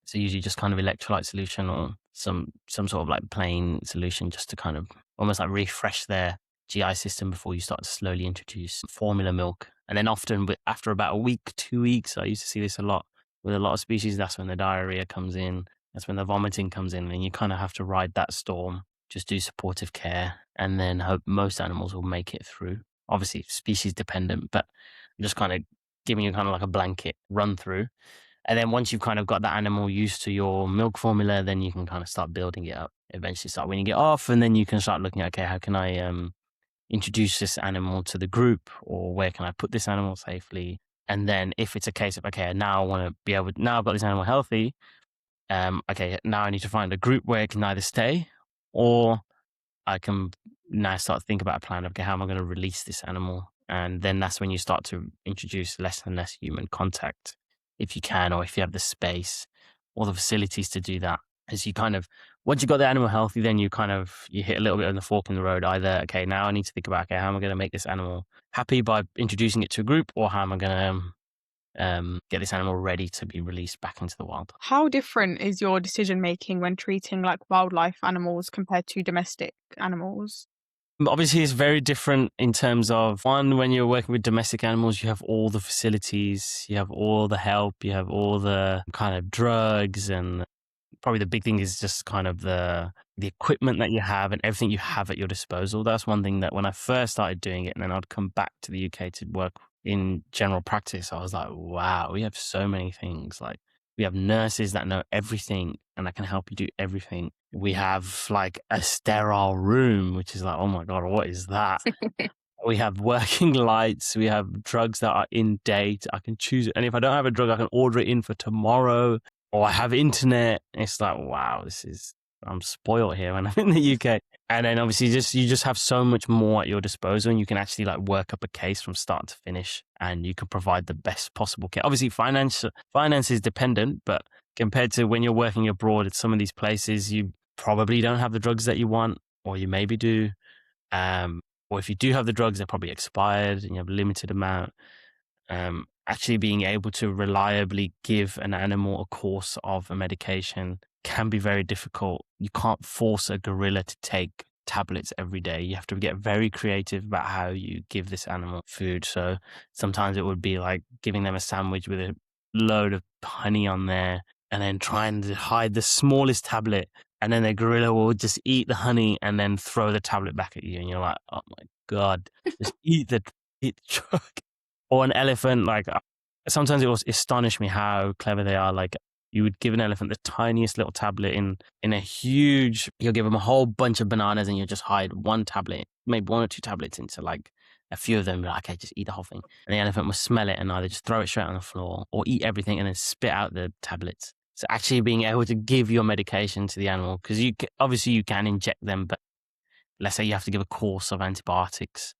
So usually just kind of electrolyte solution or some sort of like plain solution just to kind of almost like refresh their GI system before you start to slowly introduce formula milk. And then often after about a week, 2 weeks, I used to see this a lot with a lot of species, that's when the diarrhea comes in, that's when the vomiting comes in, and you kind of have to ride that storm, just do supportive care, and then hope most animals will make it through. Obviously, species dependent, but I'm just kind of giving you kind of like a blanket run through. And then once you've kind of got that animal used to your milk formula, then you can kind of start building it up, eventually start weaning it off. And then you can start looking at, okay, how can I introduce this animal to the group, or where can I put this animal safely? And then if it's a case of, okay, now I want to be able, now I've got this animal healthy. Okay, now I need to find a group where it can either stay or I can now start to think about a plan of, okay, how am I going to release this animal? And then that's when you start to introduce less and less human contact, if you can, or if you have the space or the facilities to do that. As you kind of, once you've got the animal healthy, then you hit a little bit on the fork in the road. Either, okay, now I need to think about, okay, how am I going to make this animal happy by introducing it to a group, or how am I going to get this animal ready to be released back into the wild? How different is your decision making when treating like wildlife animals compared to domestic animals? Obviously, it's very different in terms of, one, when you're working with domestic animals, you have all the facilities, you have all the help, you have all the kind of drugs, and probably the big thing is just kind of the equipment that you have and everything you have at your disposal. That's one thing that when I first started doing it and then I'd come back to the UK to work in general practice, I was like, wow, we have so many things. Like, we have nurses that know everything and that can help you do everything. We have like a sterile room, which is like, oh my God, what is that? We have working lights. We have drugs that are in date. I can choose it. And if I don't have a drug, I can order it in for tomorrow, or I have internet. It's like, wow, I'm spoiled here when I'm in the UK. And then obviously you just have so much more at your disposal, and you can actually like work up a case from start to finish, and you can provide the best possible care. Obviously finance is dependent, but compared to when you're working abroad at some of these places, you probably don't have the drugs that you want, or you maybe do. Or if you do have the drugs, they're probably expired and you have a limited amount. Actually being able to reliably give an animal a course of a medication can be very difficult. You can't force a gorilla to take tablets every day. You have to get very creative about how you give this animal food. So sometimes it would be like giving them a sandwich with a load of honey on there and then trying to hide the smallest tablet. And then the gorilla will just eat the honey and then throw the tablet back at you. And you're like, oh my God, just eat the drug. Or an elephant, like sometimes it will astonish me how clever they are. Like, you would give an elephant the tiniest little tablet in a huge, you'll give them a whole bunch of bananas and you'll just hide one tablet, maybe one or two tablets into like a few of them. Be like, okay, just eat the whole thing. And the elephant will smell it and either just throw it straight on the floor or eat everything and then spit out the tablets. So actually being able to give your medication to the animal, because obviously you can inject them, but let's say you have to give a course of antibiotics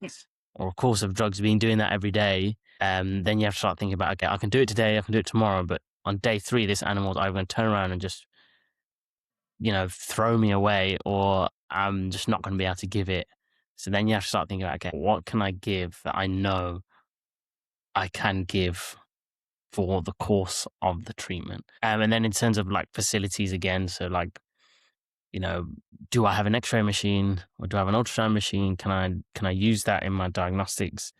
or a course of drugs, being doing that every day, then you have to start thinking about, okay, I can do it today, I can do it tomorrow, but on day 3, this animal's either going to turn around and just, throw me away, or I'm just not going to be able to give it. So then you have to start thinking about, okay, what can I give that I know I can give for the course of the treatment? And then in terms of like facilities again, so like, do I have an X-ray machine or do I have an ultrasound machine? Can I use that in my diagnostics?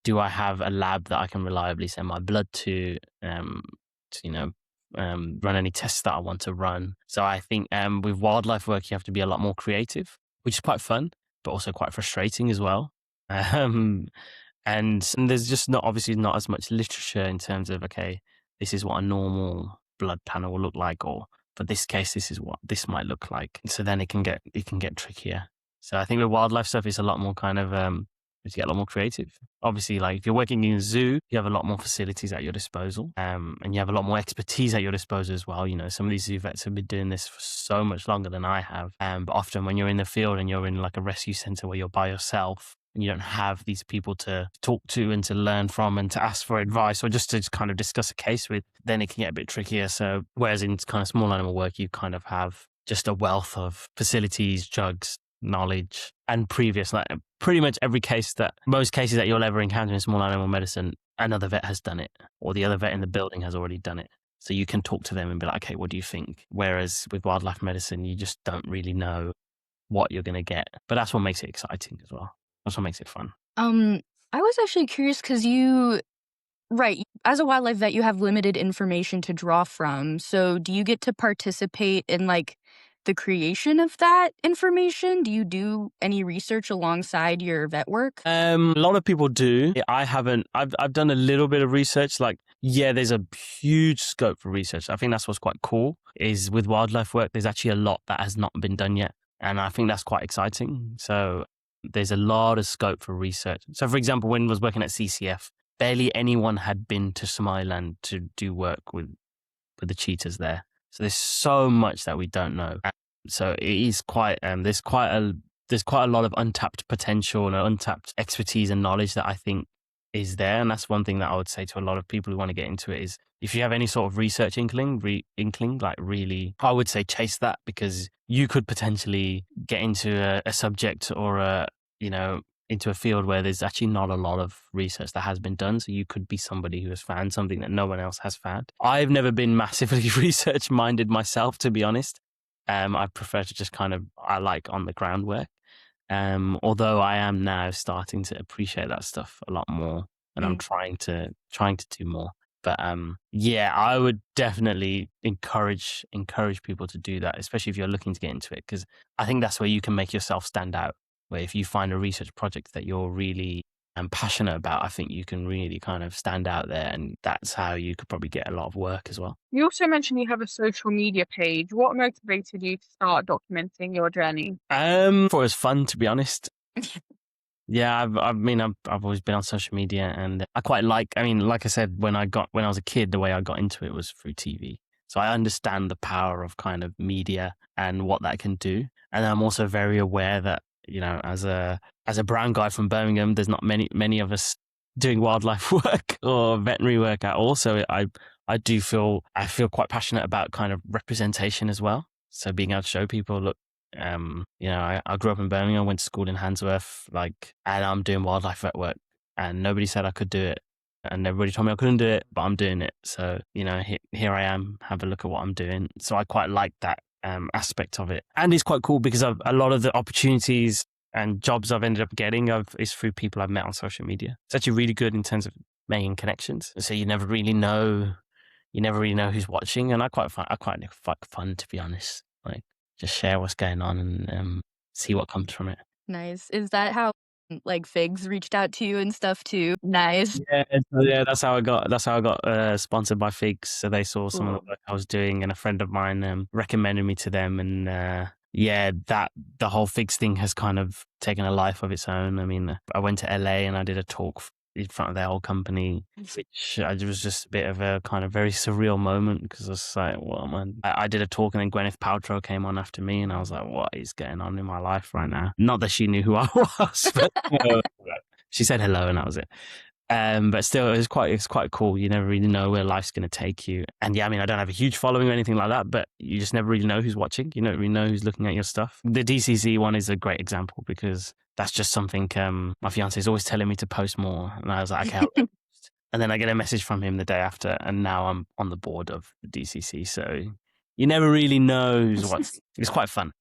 Do I have a lab that I can reliably send my blood to run any tests that I want to run? So I think with wildlife work, you have to be a lot more creative, which is quite fun, but also quite frustrating as well. Um, and there's just obviously not as much literature in terms of, okay, this is what a normal blood panel will look like, or for this case, this is what this might look like. So then it can get trickier. So I think with wildlife stuff, it's a lot more kind of you get a lot more creative. Obviously, like if you're working in a zoo, you have a lot more facilities at your disposal, and you have a lot more expertise at your disposal as well. Some of these zoo vets have been doing this for so much longer than I have. But often when you're in the field and you're in like a rescue center where you're by yourself, and you don't have these people to talk to and to learn from and to ask for advice or just to kind of discuss a case with, then it can get a bit trickier. So whereas in kind of small animal work, you kind of have just a wealth of facilities, drugs, knowledge, and previous, like pretty much most cases that you'll ever encounter in small animal medicine, another vet has done it, or the other vet in the building has already done it. So you can talk to them and be like, okay, what do you think? Whereas with wildlife medicine, you just don't really know what you're going to get. But that's what makes it exciting as well. That's what makes it fun. I was actually curious because right, as a wildlife vet, you have limited information to draw from. So do you get to participate in like the creation of that information? Do you do any research alongside your vet work? A lot of people do. I haven't. I've done a little bit of research. Like, yeah, there's a huge scope for research. I think that's what's quite cool. Is with wildlife work, there's actually a lot that has not been done yet, and I think that's quite exciting. So there's a lot of scope for research. So, for example, when I was working at CCF, barely anyone had been to Somaliland to do work with the cheetahs there. So there's so much that we don't know. So it is quite there's quite a lot of untapped potential and untapped expertise and knowledge that I think is there. And that's one thing that I would say to a lot of people who want to get into it is, if you have any sort of research inkling, like really, I would say chase that, because you could potentially get into a subject or into a field where there's actually not a lot of research that has been done. So you could be somebody who has found something that no one else has found. I've never been massively research minded myself, to be honest. I prefer to just I like on the ground work. Although I am now starting to appreciate that stuff a lot more, and I'm trying to do more. But yeah, I would definitely encourage people to do that, especially if you're looking to get into it, because I think that's where you can make yourself stand out. Where if you find a research project that you're really passionate about, I think you can really kind of stand out there, and that's how you could probably get a lot of work as well. You also mentioned you have a social media page. What motivated you to start documenting your journey? Thought it was fun, to be honest. Yeah, I've always been on social media, and I quite like I said, when I was a kid, the way I got into it was through TV. So I understand the power of kind of media and what that can do. And I'm also very aware that, as a brown guy from Birmingham, there's not many of us doing wildlife work or veterinary work at all. So I feel quite passionate about kind of representation as well. So being able to show people, look, I grew up in Birmingham, went to school in Handsworth, and I'm doing wildlife vet work, and nobody said I could do it, and everybody told me I couldn't do it, but I'm doing it. So, here I am, have a look at what I'm doing. So I quite like that aspect of it. And it's quite cool because a lot of the opportunities and jobs I've ended up getting is through people I've met on social media. It's actually really good in terms of making connections. So you never really know who's watching, and I quite find fun, to be honest. Just share what's going on and see what comes from it. Nice. Is that how like Figs reached out to you and stuff too? Nice. Yeah, that's how I got sponsored by Figs. So they saw some of the work I was doing, and a friend of mine recommended me to them, and the whole Figs thing has kind of taken a life of its own. I mean, I went to LA and I did a talk in front of their whole company, which it was just a bit of a kind of very surreal moment because I was like, well, man, I did a talk and then Gwyneth Paltrow came on after me and I was like, what is going on in my life right now? Not that she knew who I was, but she said hello and that was it. But still, it's quite cool. You never really know where life's going to take you. And yeah, I mean, I don't have a huge following or anything like that, but you just never really know who's watching. You don't really know who's looking at your stuff. The DCC one is a great example because that's just something my fiance is always telling me to post more. And I was like, okay, I'll post. And then I get a message from him the day after, and now I'm on the board of the DCC. So you never really know who's watching. It's quite fun.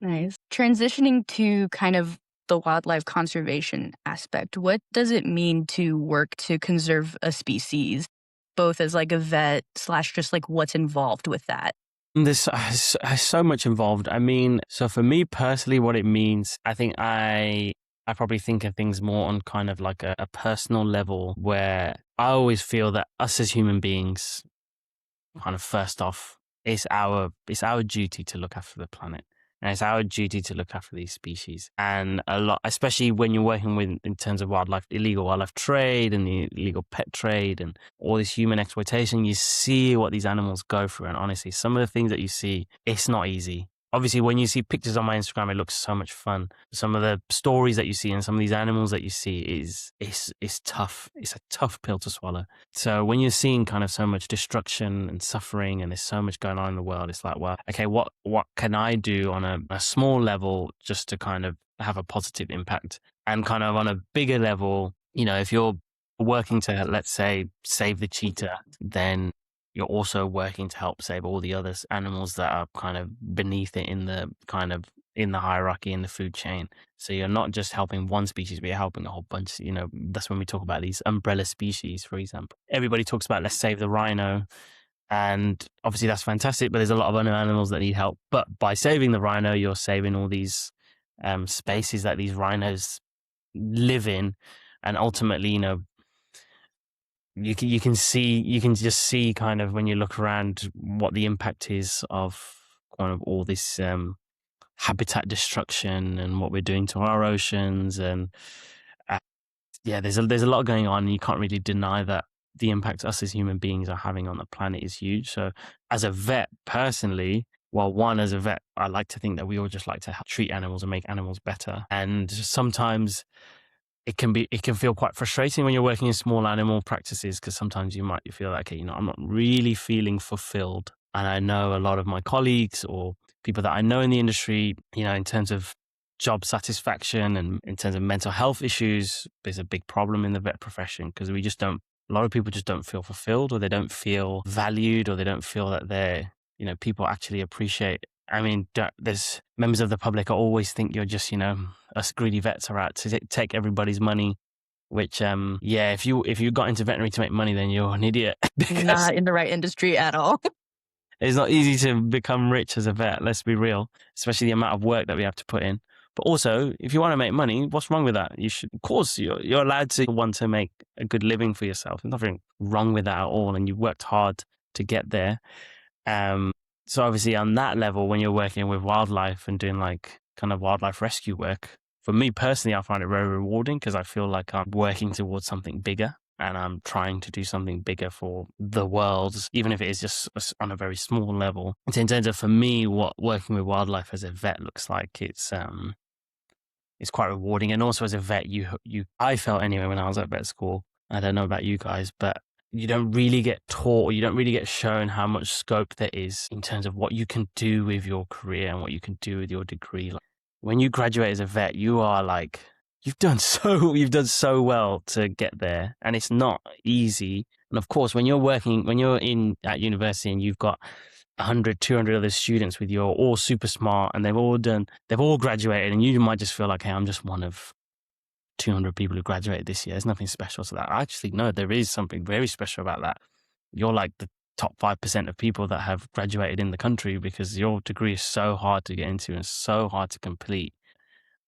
Nice. Transitioning to kind of the wildlife conservation aspect, what does it mean to work to conserve a species, both as like a vet slash just like what's involved with that? This has so much involved. I mean, so for me personally, what it means, I think I probably think of things more on kind of like a personal level where I always feel that us as human beings, kind of first off, it's our duty to look after the planet. And it's our duty to look after these species. And a lot, especially when you're working with, in terms of illegal wildlife trade and the illegal pet trade and all this human exploitation, you see what these animals go through. And honestly, some of the things that you see, it's not easy. Obviously, when you see pictures on my Instagram, it looks so much fun. Some of the stories that you see and some of these animals that you see is tough. It's a tough pill to swallow. So when you're seeing kind of so much destruction and suffering and there's so much going on in the world, it's like, well, okay, what can I do on a small level just to kind of have a positive impact? And kind of on a bigger level, if you're working to, let's say, save the cheetah, then you're also working to help save all the other animals that are kind of beneath it in the hierarchy in the food chain. So you're not just helping one species, but you're helping a whole bunch. That's when we talk about these umbrella species, for example. Everybody talks about let's save the rhino. And obviously that's fantastic, but there's a lot of other animals that need help. But by saving the rhino, you're saving all these spaces that these rhinos live in. And ultimately, you can just see kind of when you look around what the impact is of kind of all this habitat destruction and what we're doing to our oceans and yeah, there's a lot going on and you can't really deny that the impact us as human beings are having on the planet is huge. So as a vet personally, as a vet, I like to think that we all just like to treat animals and make animals better. And sometimes it can feel quite frustrating when you're working in small animal practices because sometimes you might feel like, okay, I'm not really feeling fulfilled. And I know a lot of my colleagues or people that I know in the industry, in terms of job satisfaction and in terms of mental health issues, there's a big problem in the vet profession because a lot of people just don't feel fulfilled or they don't feel valued or they don't feel that people actually appreciate. I mean, there's members of the public always think you're just, us greedy vets are out to take everybody's money, which, if you got into veterinary to make money, then you're an idiot. Not in the right industry at all. It's not easy to become rich as a vet, let's be real, especially the amount of work that we have to put in. But also, if you want to make money, what's wrong with that? You should, of course, you're allowed to want to make a good living for yourself. There's nothing wrong with that at all. And you worked hard to get there. So obviously on that level, when you're working with wildlife and doing like kind of wildlife rescue work, for me personally, I find it very rewarding because I feel like I'm working towards something bigger and I'm trying to do something bigger for the world, even if it is just on a very small level. In terms of, for me, what working with wildlife as a vet looks like, it's quite rewarding. And also as a vet, I felt anyway when I was at vet school, I don't know about you guys, but you don't really get taught or you don't really get shown how much scope there is in terms of what you can do with your career and what you can do with your degree. Like, when you graduate as a vet, you are like, you've done so well to get there, and it's not easy. And of course, when you're at university and you've got 100, 200 other students with you, all super smart, and they've all graduated, and you might just feel like, hey, I'm just one of 200 people who graduated this year. There's nothing special to that. Actually, no, there is something very special about that. You're like the top 5% of people that have graduated in the country because your degree is so hard to get into and so hard to complete.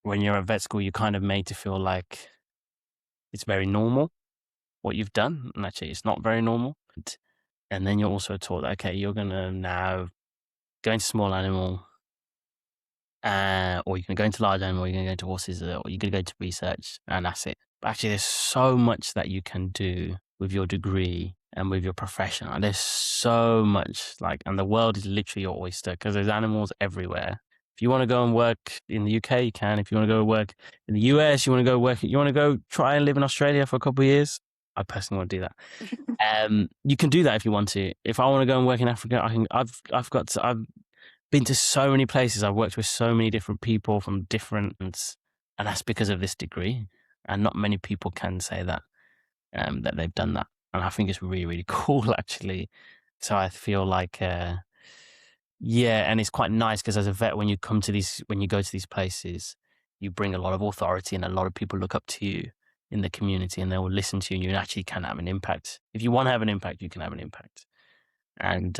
When you're at vet school, you're kind of made to feel like it's very normal what you've done. And actually, it's not very normal. And then you're also taught that, okay, you're going to now go into small animal, or you're going to go into large animal, you're going to go into horses, or you're going to go into research, and that's it. actually there's so much that you can do with your degree and with your profession. Like, there's so much, like, and the world is literally your oyster because there's animals everywhere. If you want to go and work in the UK, you can. If you want to go work in the US, you want to go work, you want to go try and live in Australia for a couple of years. I personally want to do that. You can do that if you want to. If I want to go and work in Africa, I can. I've been to so many places. I've worked with so many different people from different, and that's because of this degree. And not many people can say that that they've done that. And I think it's really, really cool, actually. So I feel like, yeah, and it's quite nice because as a vet, when you go to these places, you bring a lot of authority, and a lot of people look up to you in the community, and they will listen to you, and you actually can have an impact. If you want to have an impact, you can have an impact. And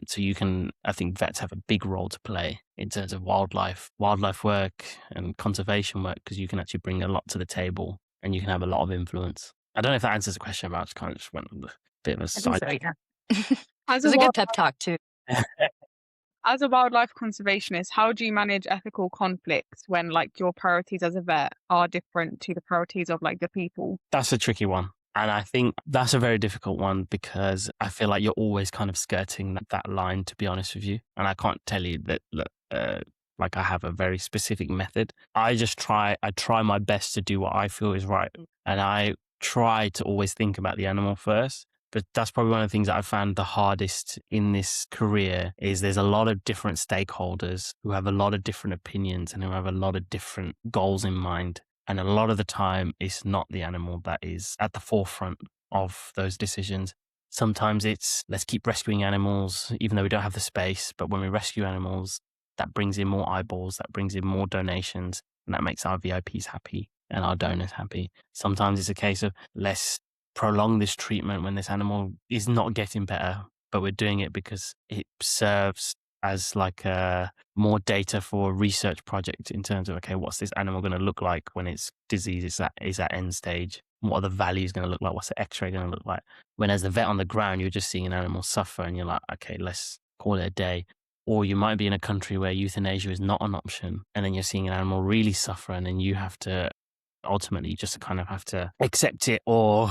so you can, I think vets have a big role to play in terms of wildlife work and conservation work, because you can actually bring a lot to the table and you can have a lot of influence. I don't know if that answers the question, but I just kind of just went on a bit of a I think side. so, yeah. It As a was a wild, good pep talk too. as a wildlife conservationist, how do you manage ethical conflicts when like your priorities as a vet are different to the priorities of like the people? That's a tricky one. And I think that's a very difficult one because I feel like you're always kind of skirting that line, to be honest with you. And I can't tell you that, like I have a very specific method. I try my best to do what I feel is right. And I try to always think about the animal first. But that's probably one of the things that I found the hardest in this career is there's a lot of different stakeholders who have a lot of different opinions and who have a lot of different goals in mind. And a lot of the time, it's not the animal that is at the forefront of those decisions. Sometimes it's let's keep rescuing animals, even though we don't have the space. But when we rescue animals, that brings in more eyeballs, that brings in more donations, and that makes our VIPs happy and our donors happy. Sometimes it's a case of let's prolong this treatment when this animal is not getting better, but we're doing it because it serves as like more data for a research project in terms of, okay, what's this animal going to look like when its disease is at end stage? What are the values going to look like? What's the x-ray going to look like? When as a vet on the ground, you're just seeing an animal suffer and you're like, okay, let's call it a day. Or you might be in a country where euthanasia is not an option, and then you're seeing an animal really suffer, and then you have to ultimately you just kind of have to accept it. Or,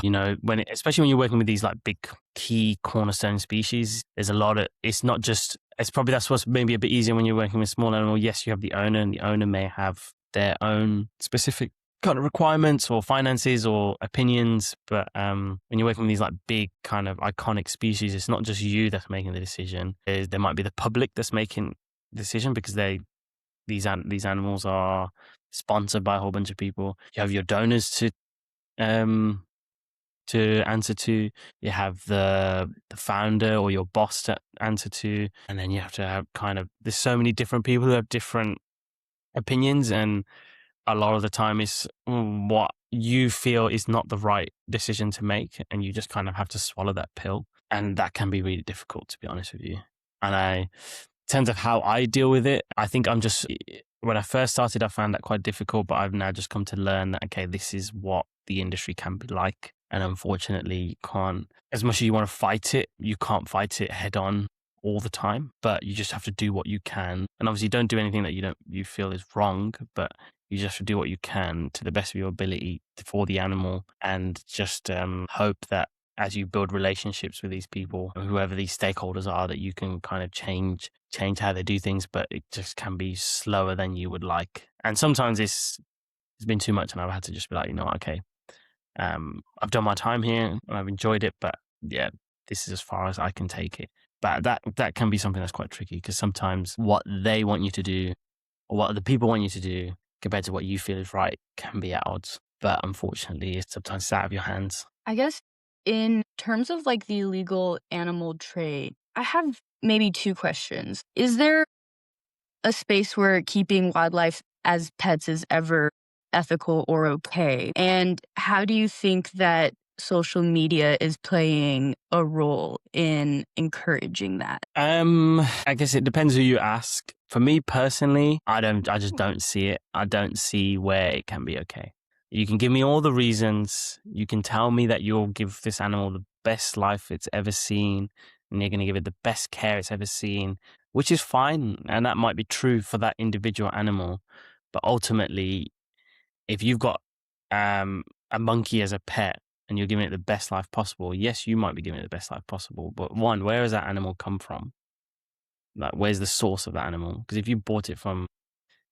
especially when you're working with these like big key cornerstone species, there's a lot of, it's not just, it's probably, that's what's maybe a bit easier when you're working with small animal. Yes, you have the owner, and the owner may have their own specific kind of requirements or finances or opinions. But when you're working with these like big kind of iconic species, it's not just you that's making the decision. There might be the public that's making the decision because these animals are sponsored by a whole bunch of people. You have your donors to answer to. You have the founder or your boss to answer to, and then you have to have there's so many different people who have different opinions, and a lot of the time it's what you feel is not the right decision to make, and you just kind of have to swallow that pill, and that can be really difficult, to be honest with you. And in terms of how I deal with it, I think when I first started, I found that quite difficult, but I've now just come to learn that, okay, this is what the industry can be like. And unfortunately, you can't, as much as you want to fight it, you can't fight it head on all the time, but you just have to do what you can. And obviously don't do anything that you feel is wrong, but you just have to do what you can to the best of your ability for the animal, and just hope that as you build relationships with these people, whoever these stakeholders are, that you can kind of change how they do things, but it just can be slower than you would like. And sometimes it's been too much, and I've had to just be like, okay, I've done my time here and I've enjoyed it, but yeah, this is as far as I can take it. But that can be something that's quite tricky, because sometimes what they want you to do or what the people want you to do compared to what you feel is right can be at odds. But unfortunately, it's sometimes out of your hands. I guess in terms of like the illegal animal trade, I have maybe two questions. Is there a space where keeping wildlife as pets is ever ethical or okay? And how do you think that social media is playing a role in encouraging that? I guess it depends who you ask. For me personally, I just don't see it. I don't see where it can be okay. You can give me all the reasons. You can tell me that you'll give this animal the best life it's ever seen, and you're going to give it the best care it's ever seen, which is fine. And that might be true for that individual animal. But ultimately, if you've got a monkey as a pet and you're giving it the best life possible, yes, you might be giving it the best life possible. But one, where has that animal come from? Like, where's the source of that animal? Because if you bought it from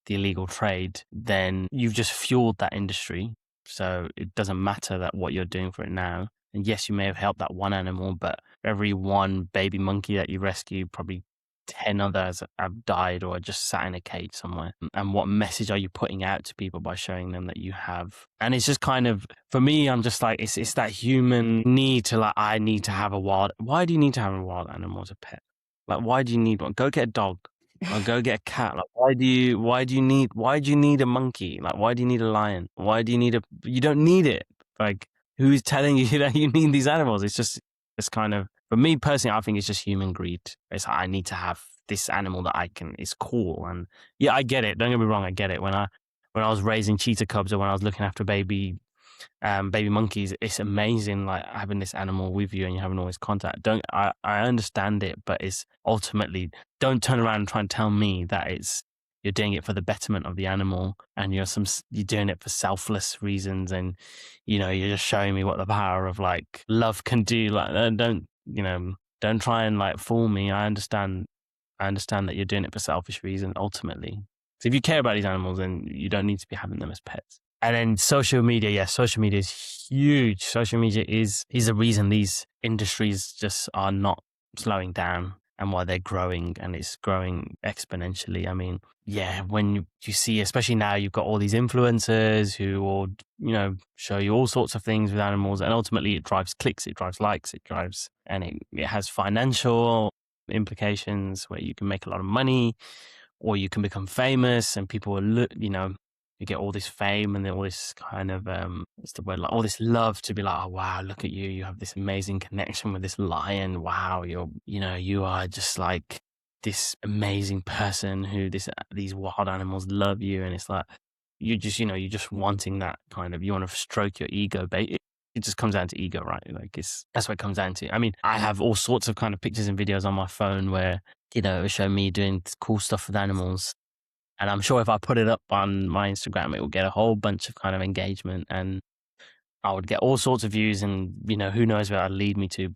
the illegal trade, then you've just fueled that industry. So it doesn't matter that what you're doing for it now. And yes, you may have helped that one animal, but every one baby monkey that you rescue, probably 10 others have died or are just sat in a cage somewhere. And what message are you putting out to people by showing them that you have? And it's just kind of, for me, I'm just like, it's that human need to, like, I need to have a wild, why do you need to have a wild animal as a pet? Like, why do you need one? Go get a dog. Or go get a cat. Like, why do you need a monkey? Like, why do you need a lion? Why do you need you don't need it. Like, who's telling you that you need these animals? It's kind of, for me personally, I think it's just human greed. It's like, I need to have this animal that it's cool. And yeah, I get it. Don't get me wrong. I get it. When I was raising cheetah cubs or when I was looking after baby monkeys, it's amazing, like, having this animal with you and you're having all this contact. I understand it, but it's ultimately, don't turn around and try and tell me that you're doing it for the betterment of the animal and you're doing it for selfless reasons, and you're just showing me what the power of, like, love can do. Like, don't try and, like, fool me. I understand that you're doing it for selfish reasons ultimately. So if you care about these animals, then you don't need to be having them as pets. And then social media, social media is huge. Social media is the reason these industries just are not slowing down and why they're growing, and it's growing exponentially. I mean, yeah, when you see, especially now, you've got all these influencers who will, show you all sorts of things with animals, and ultimately it drives clicks, it drives likes, and it has financial implications where you can make a lot of money or you can become famous and people will look, you get all this fame and then all this kind of what's the word, like, all this love to be like, oh wow, look at you have this amazing connection with this lion, wow, you are just like this amazing person who these wild animals love you. And it's like, you're just wanting that kind of, you want to stroke your ego, it just comes down to ego, right? Like, that's what it comes down to. I mean, I have all sorts of kind of pictures and videos on my phone where, it show me doing cool stuff with animals. And I'm sure if I put it up on my Instagram, it will get a whole bunch of kind of engagement and I would get all sorts of views, and, who knows where that'll lead me to.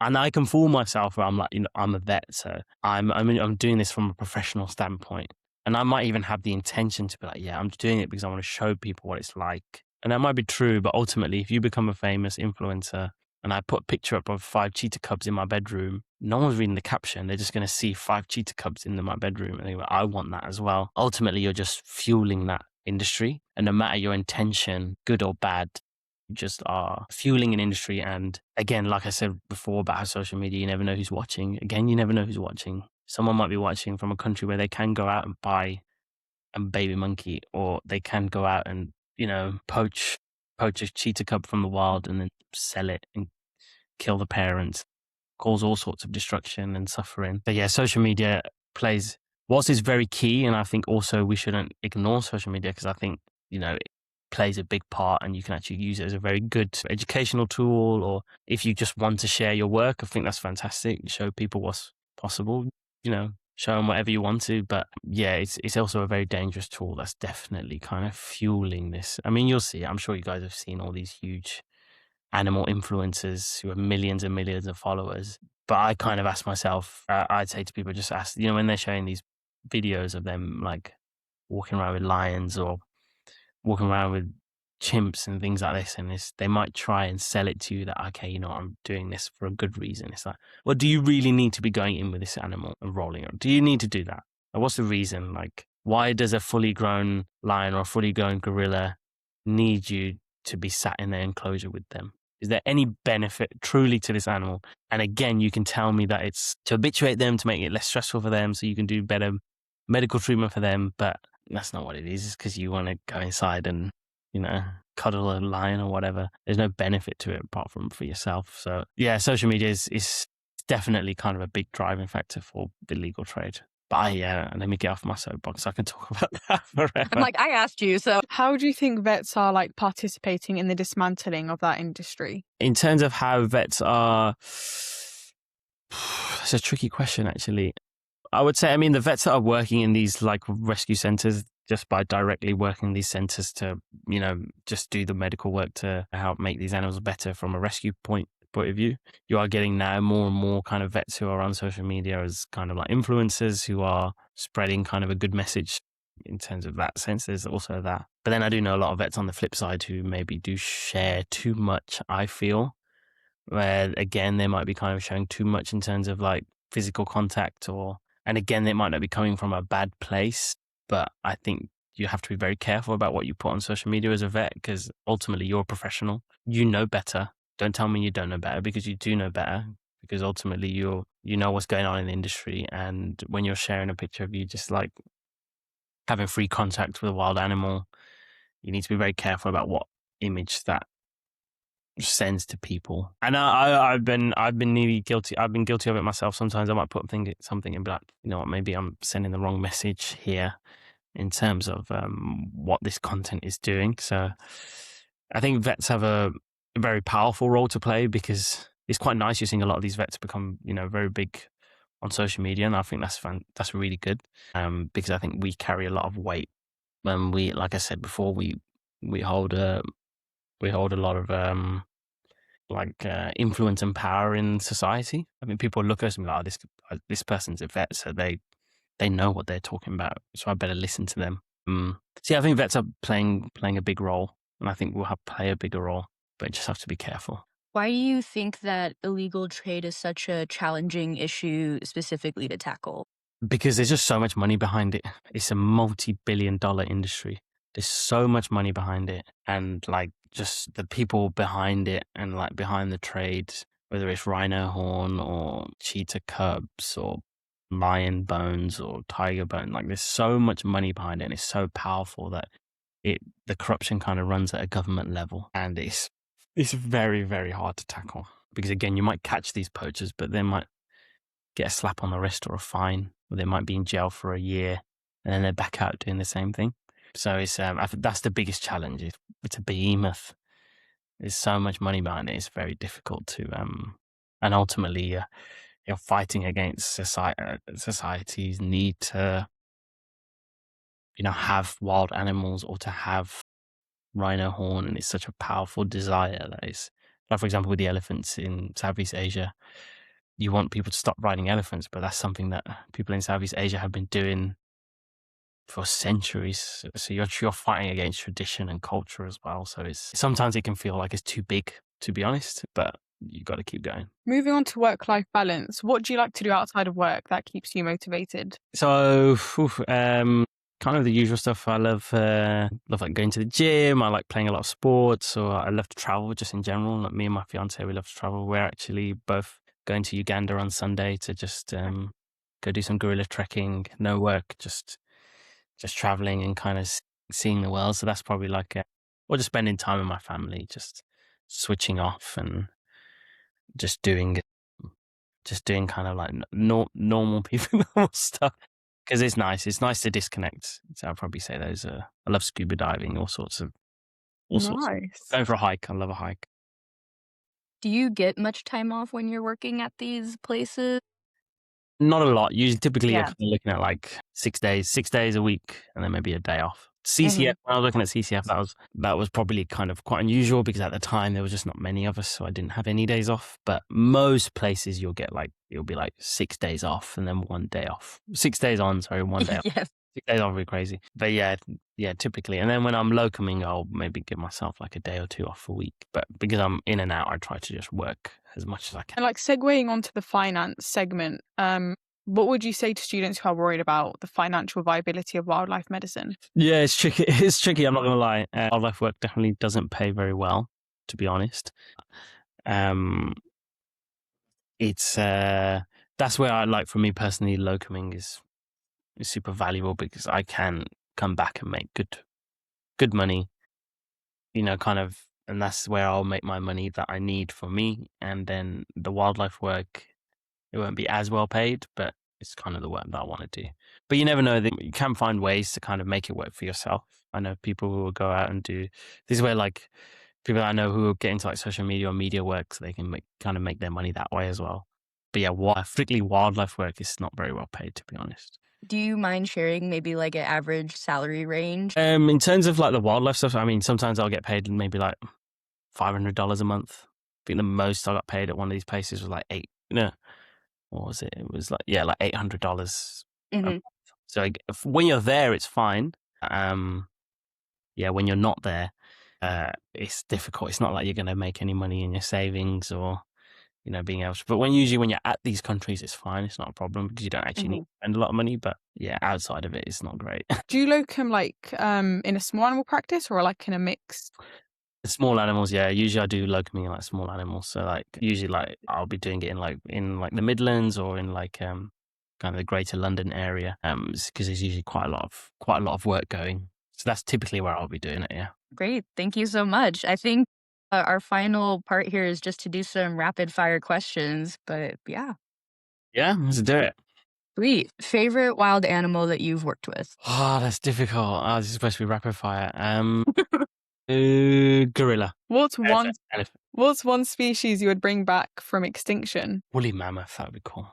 And I can fool myself where I'm like, I'm a vet, so I'm doing this from a professional standpoint. And I might even have the intention to be like, yeah, I'm doing it because I want to show people what it's like. And that might be true, but ultimately, if you become a famous influencer and I put a picture up of 5 cheetah cubs in my bedroom, no one's reading the caption. They're just going to see 5 cheetah cubs in my bedroom and they're like, I want that as well. Ultimately, you're just fueling that industry. And no matter your intention, good or bad, you just are fueling an industry. And again, like I said before about how social media, you never know who's watching. Again, you never know who's watching. Someone might be watching from a country where they can go out and buy a baby monkey, or they can go out and, poach a cheetah cub from the wild and then sell it and kill the parents, cause all sorts of destruction and suffering. But yeah, social media whilst it's very key, and I think also we shouldn't ignore social media because I think, it plays a big part and you can actually use it as a very good educational tool, or if you just want to share your work, I think that's fantastic. Show people what's possible, show them whatever you want to. But yeah, it's also a very dangerous tool that's definitely kind of fueling this. I mean, you'll see, I'm sure you guys have seen all these huge animal influencers who have millions and millions of followers. But I kind of ask myself, I'd say to people, just ask, when they're showing these videos of them like walking around with lions or walking around with chimps and things like this, and they might try and sell it to you that, okay, I'm doing this for a good reason. It's like, well, do you really need to be going in with this animal and rolling it? Do you need to do that? Like, what's the reason? Like, why does a fully grown lion or a fully grown gorilla need you to be sat in their enclosure with them? Is there any benefit truly to this animal? And again, you can tell me that it's to habituate them, to make it less stressful for them, so you can do better medical treatment for them. But that's not what it is. It's because you want to go inside and, cuddle a lion or whatever. There's no benefit to it apart from for yourself. So yeah, social media is definitely kind of a big driving factor for the legal trade. But let me get off my soapbox. I can talk about that forever. I'm like, I asked you, so. How do you think vets are like participating in the dismantling of that industry? In terms of how vets are, it's a tricky question, actually. I would say, the vets that are working in these like rescue centers, just by directly working these centers to, just do the medical work to help make these animals better from a rescue point of view. You are getting now more and more kind of vets who are on social media as kind of like influencers who are spreading kind of a good message in terms of that sense. There's also that. But then I do know a lot of vets on the flip side who maybe do share too much, I feel, where again, they might be kind of showing too much in terms of like physical contact and again, they might not be coming from a bad place, but I think you have to be very careful about what you put on social media as a vet, because ultimately you're a professional. You know better. Don't tell me you don't know better, because you do know better, because ultimately you know what's going on in the industry. And when you're sharing a picture of you just like having free contact with a wild animal, you need to be very careful about what image that sends to people. And I've been nearly guilty. I've been guilty of it myself. Sometimes I might put something and be like, you know what, maybe I'm sending the wrong message here in terms of what this content is doing. So I think vets have a very powerful role to play, because it's quite nice. You're seeing a lot of these vets become, very big on social media, and I think that's really good, because I think we carry a lot of weight when we, like I said before, we hold a lot of influence and power in society. I mean, people look at us and be like, this person's a vet, so they know what they're talking about, so I better listen to them. So yeah, I think vets are playing a big role, and I think we'll play a bigger role, but just have to be careful. Why do you think that illegal trade is such a challenging issue specifically to tackle? Because there's just so much money behind it. It's a multi-billion-dollar industry. There's so much money behind it, and like just the people behind it, and like behind the trade, whether it's rhino horn or cheetah cubs or lion bones or tiger bone, like there's so much money behind it, and it's so powerful that the corruption kind of runs at a government level, and it's very, very hard to tackle, because again, you might catch these poachers, but they might get a slap on the wrist or a fine, or they might be in jail for a year, and then they're back out doing the same thing. So I think that's the biggest challenge. It's a behemoth. There's so much money behind it. It's very difficult to, and ultimately, you're fighting against society's need to, have wild animals or to have rhino horn, and it's such a powerful desire that is, like for example, with the elephants in Southeast Asia, you want people to stop riding elephants, but that's something that people in Southeast Asia have been doing for centuries. So you're fighting against tradition and culture as well. So sometimes it can feel like it's too big, to be honest, but you got to keep going. Moving on to work-life balance, what do you like to do outside of work that keeps you motivated? So, kind of the usual stuff. I love like going to the gym. I like playing a lot of sports, or I love to travel just in general. Like me and my fiance, we love to travel. We're actually both going to Uganda on Sunday to just go do some gorilla trekking. No work, just traveling and kind of seeing the world. So that's probably like, or just spending time with my family, just switching off and just doing kind of like normal people normal stuff, because it's nice. It's nice to disconnect. So I'll probably say those. I love scuba diving, all sorts of Nice. going for a hike. I love a hike. Do you get much time off when you're working at these places? Not a lot. Usually, typically, you're Yeah. kind of looking at like 6 days a week, and then maybe a day off. CCF. Mhm. When I was looking at CCF, that was probably kind of quite unusual, because at the time there was just not many of us, so I didn't have any days off. But most places it'll be like 6 days off and then 1 day off. 6 days on, sorry, 1 day off. Yes. 6 days off would be crazy. But yeah, typically. And then when I'm locuming, I'll maybe give myself like a day or two off a week. But because I'm in and out, I try to just work as much as I can. And like segueing onto the finance segment, what would you say to students who are worried about the financial viability of wildlife medicine? Yeah, it's tricky. It's tricky. I'm not going to lie. Wildlife work definitely doesn't pay very well, to be honest. It's that's where I like, for me personally, locuming is super valuable, because I can come back and make good money, kind of, and that's where I'll make my money that I need for me. And then the wildlife work, it won't be as well paid, but it's kind of the work that I want to do. But you never know, that you can find ways to kind of make it work for yourself. I know people who will go out and do this is where like people I know who will get into like social media or media work, so they can make their money that way as well. But yeah, strictly wildlife work is not very well paid, to be honest. Do you mind sharing maybe like an average salary range? In terms of like the wildlife stuff, I mean, sometimes I'll get paid maybe like $500 a month. I think the most I got paid at one of these places was like what was it? It was like, yeah, like $800 a Hmm. month. So when you're there, it's fine. Yeah, when you're not there, it's difficult. It's not like you're going to make any money in your savings or, being able to. But usually when you're at these countries, it's fine. It's not a problem because you don't actually need Hmm. to spend a lot of money. But yeah, outside of it, it's not great. Do you locum like in a small animal practice or like in a mix? Small animals, yeah. Usually I do locoming in like small animals. So like usually like I'll be doing it in the Midlands or in like kind of the Greater London area. Because there's usually quite a lot of work going. So that's typically where I'll be doing it. Yeah. Great. Thank you so much. I think our final part here is just to do some rapid fire questions, but yeah. Yeah, let's do it. Sweet. Favorite wild animal that you've worked with? Oh, that's difficult. Oh, this is supposed to be rapid fire. Gorilla. What's one Elephant. What's one species you would bring back from extinction? Woolly mammoth. That would be cool.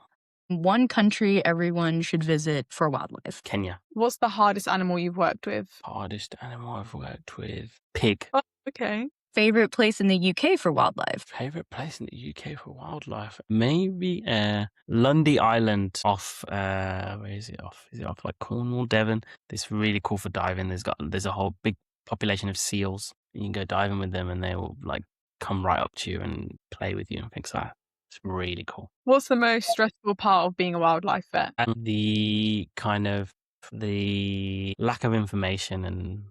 One country everyone should visit for wildlife. Kenya. What's the hardest animal you've worked with? Hardest animal I've worked with. Pig. Oh, okay. Favorite place in the UK for wildlife? Favorite place in the UK for wildlife? Maybe Lundy Island off. Where is it off? Is it off like Cornwall, Devon? It's really cool for diving. There's a whole big population of seals. You can go diving with them, and they will like come right up to you and play with you and things like that. It's really cool. What's the most stressful part of being a wildlife vet? And the lack of information,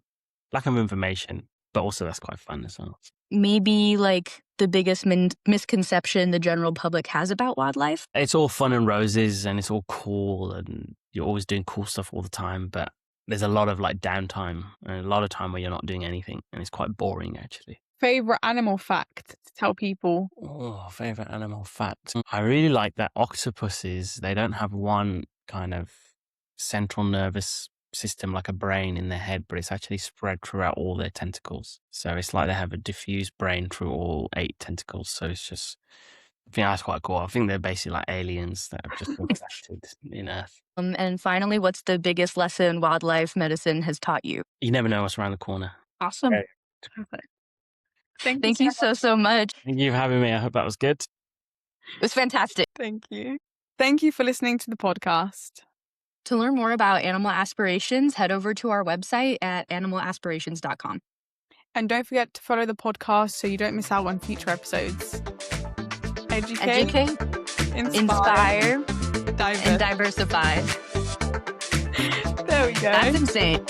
but also that's quite fun as well. Maybe like the biggest misconception the general public has about wildlife? It's all fun and roses and it's all cool and you're always doing cool stuff all the time, but there's a lot of like downtime and a lot of time where you're not doing anything and it's quite boring actually. Favorite animal fact to tell people? Oh, favorite animal fact. I really like that octopuses, they don't have one kind of central nervous system like a brain in their head, but it's actually spread throughout all their tentacles. So it's like they have a diffused brain through all 8 tentacles. So it's just, I think that's quite cool. I think they're basically like aliens that have just been planted in Earth. And finally, what's the biggest lesson wildlife medicine has taught you? You never know what's around the corner. Awesome. Okay. Perfect. Thank Thank you you so much. Thank you for having me. I hope that was good. It was fantastic. Thank you. Thank you for listening to the podcast. To learn more about animal aspirations, head over to our website at animalaspirations.com. And don't forget to follow the podcast so you don't miss out on future episodes. Educate, Inspire, diverse. and diversify. There we go. That's insane.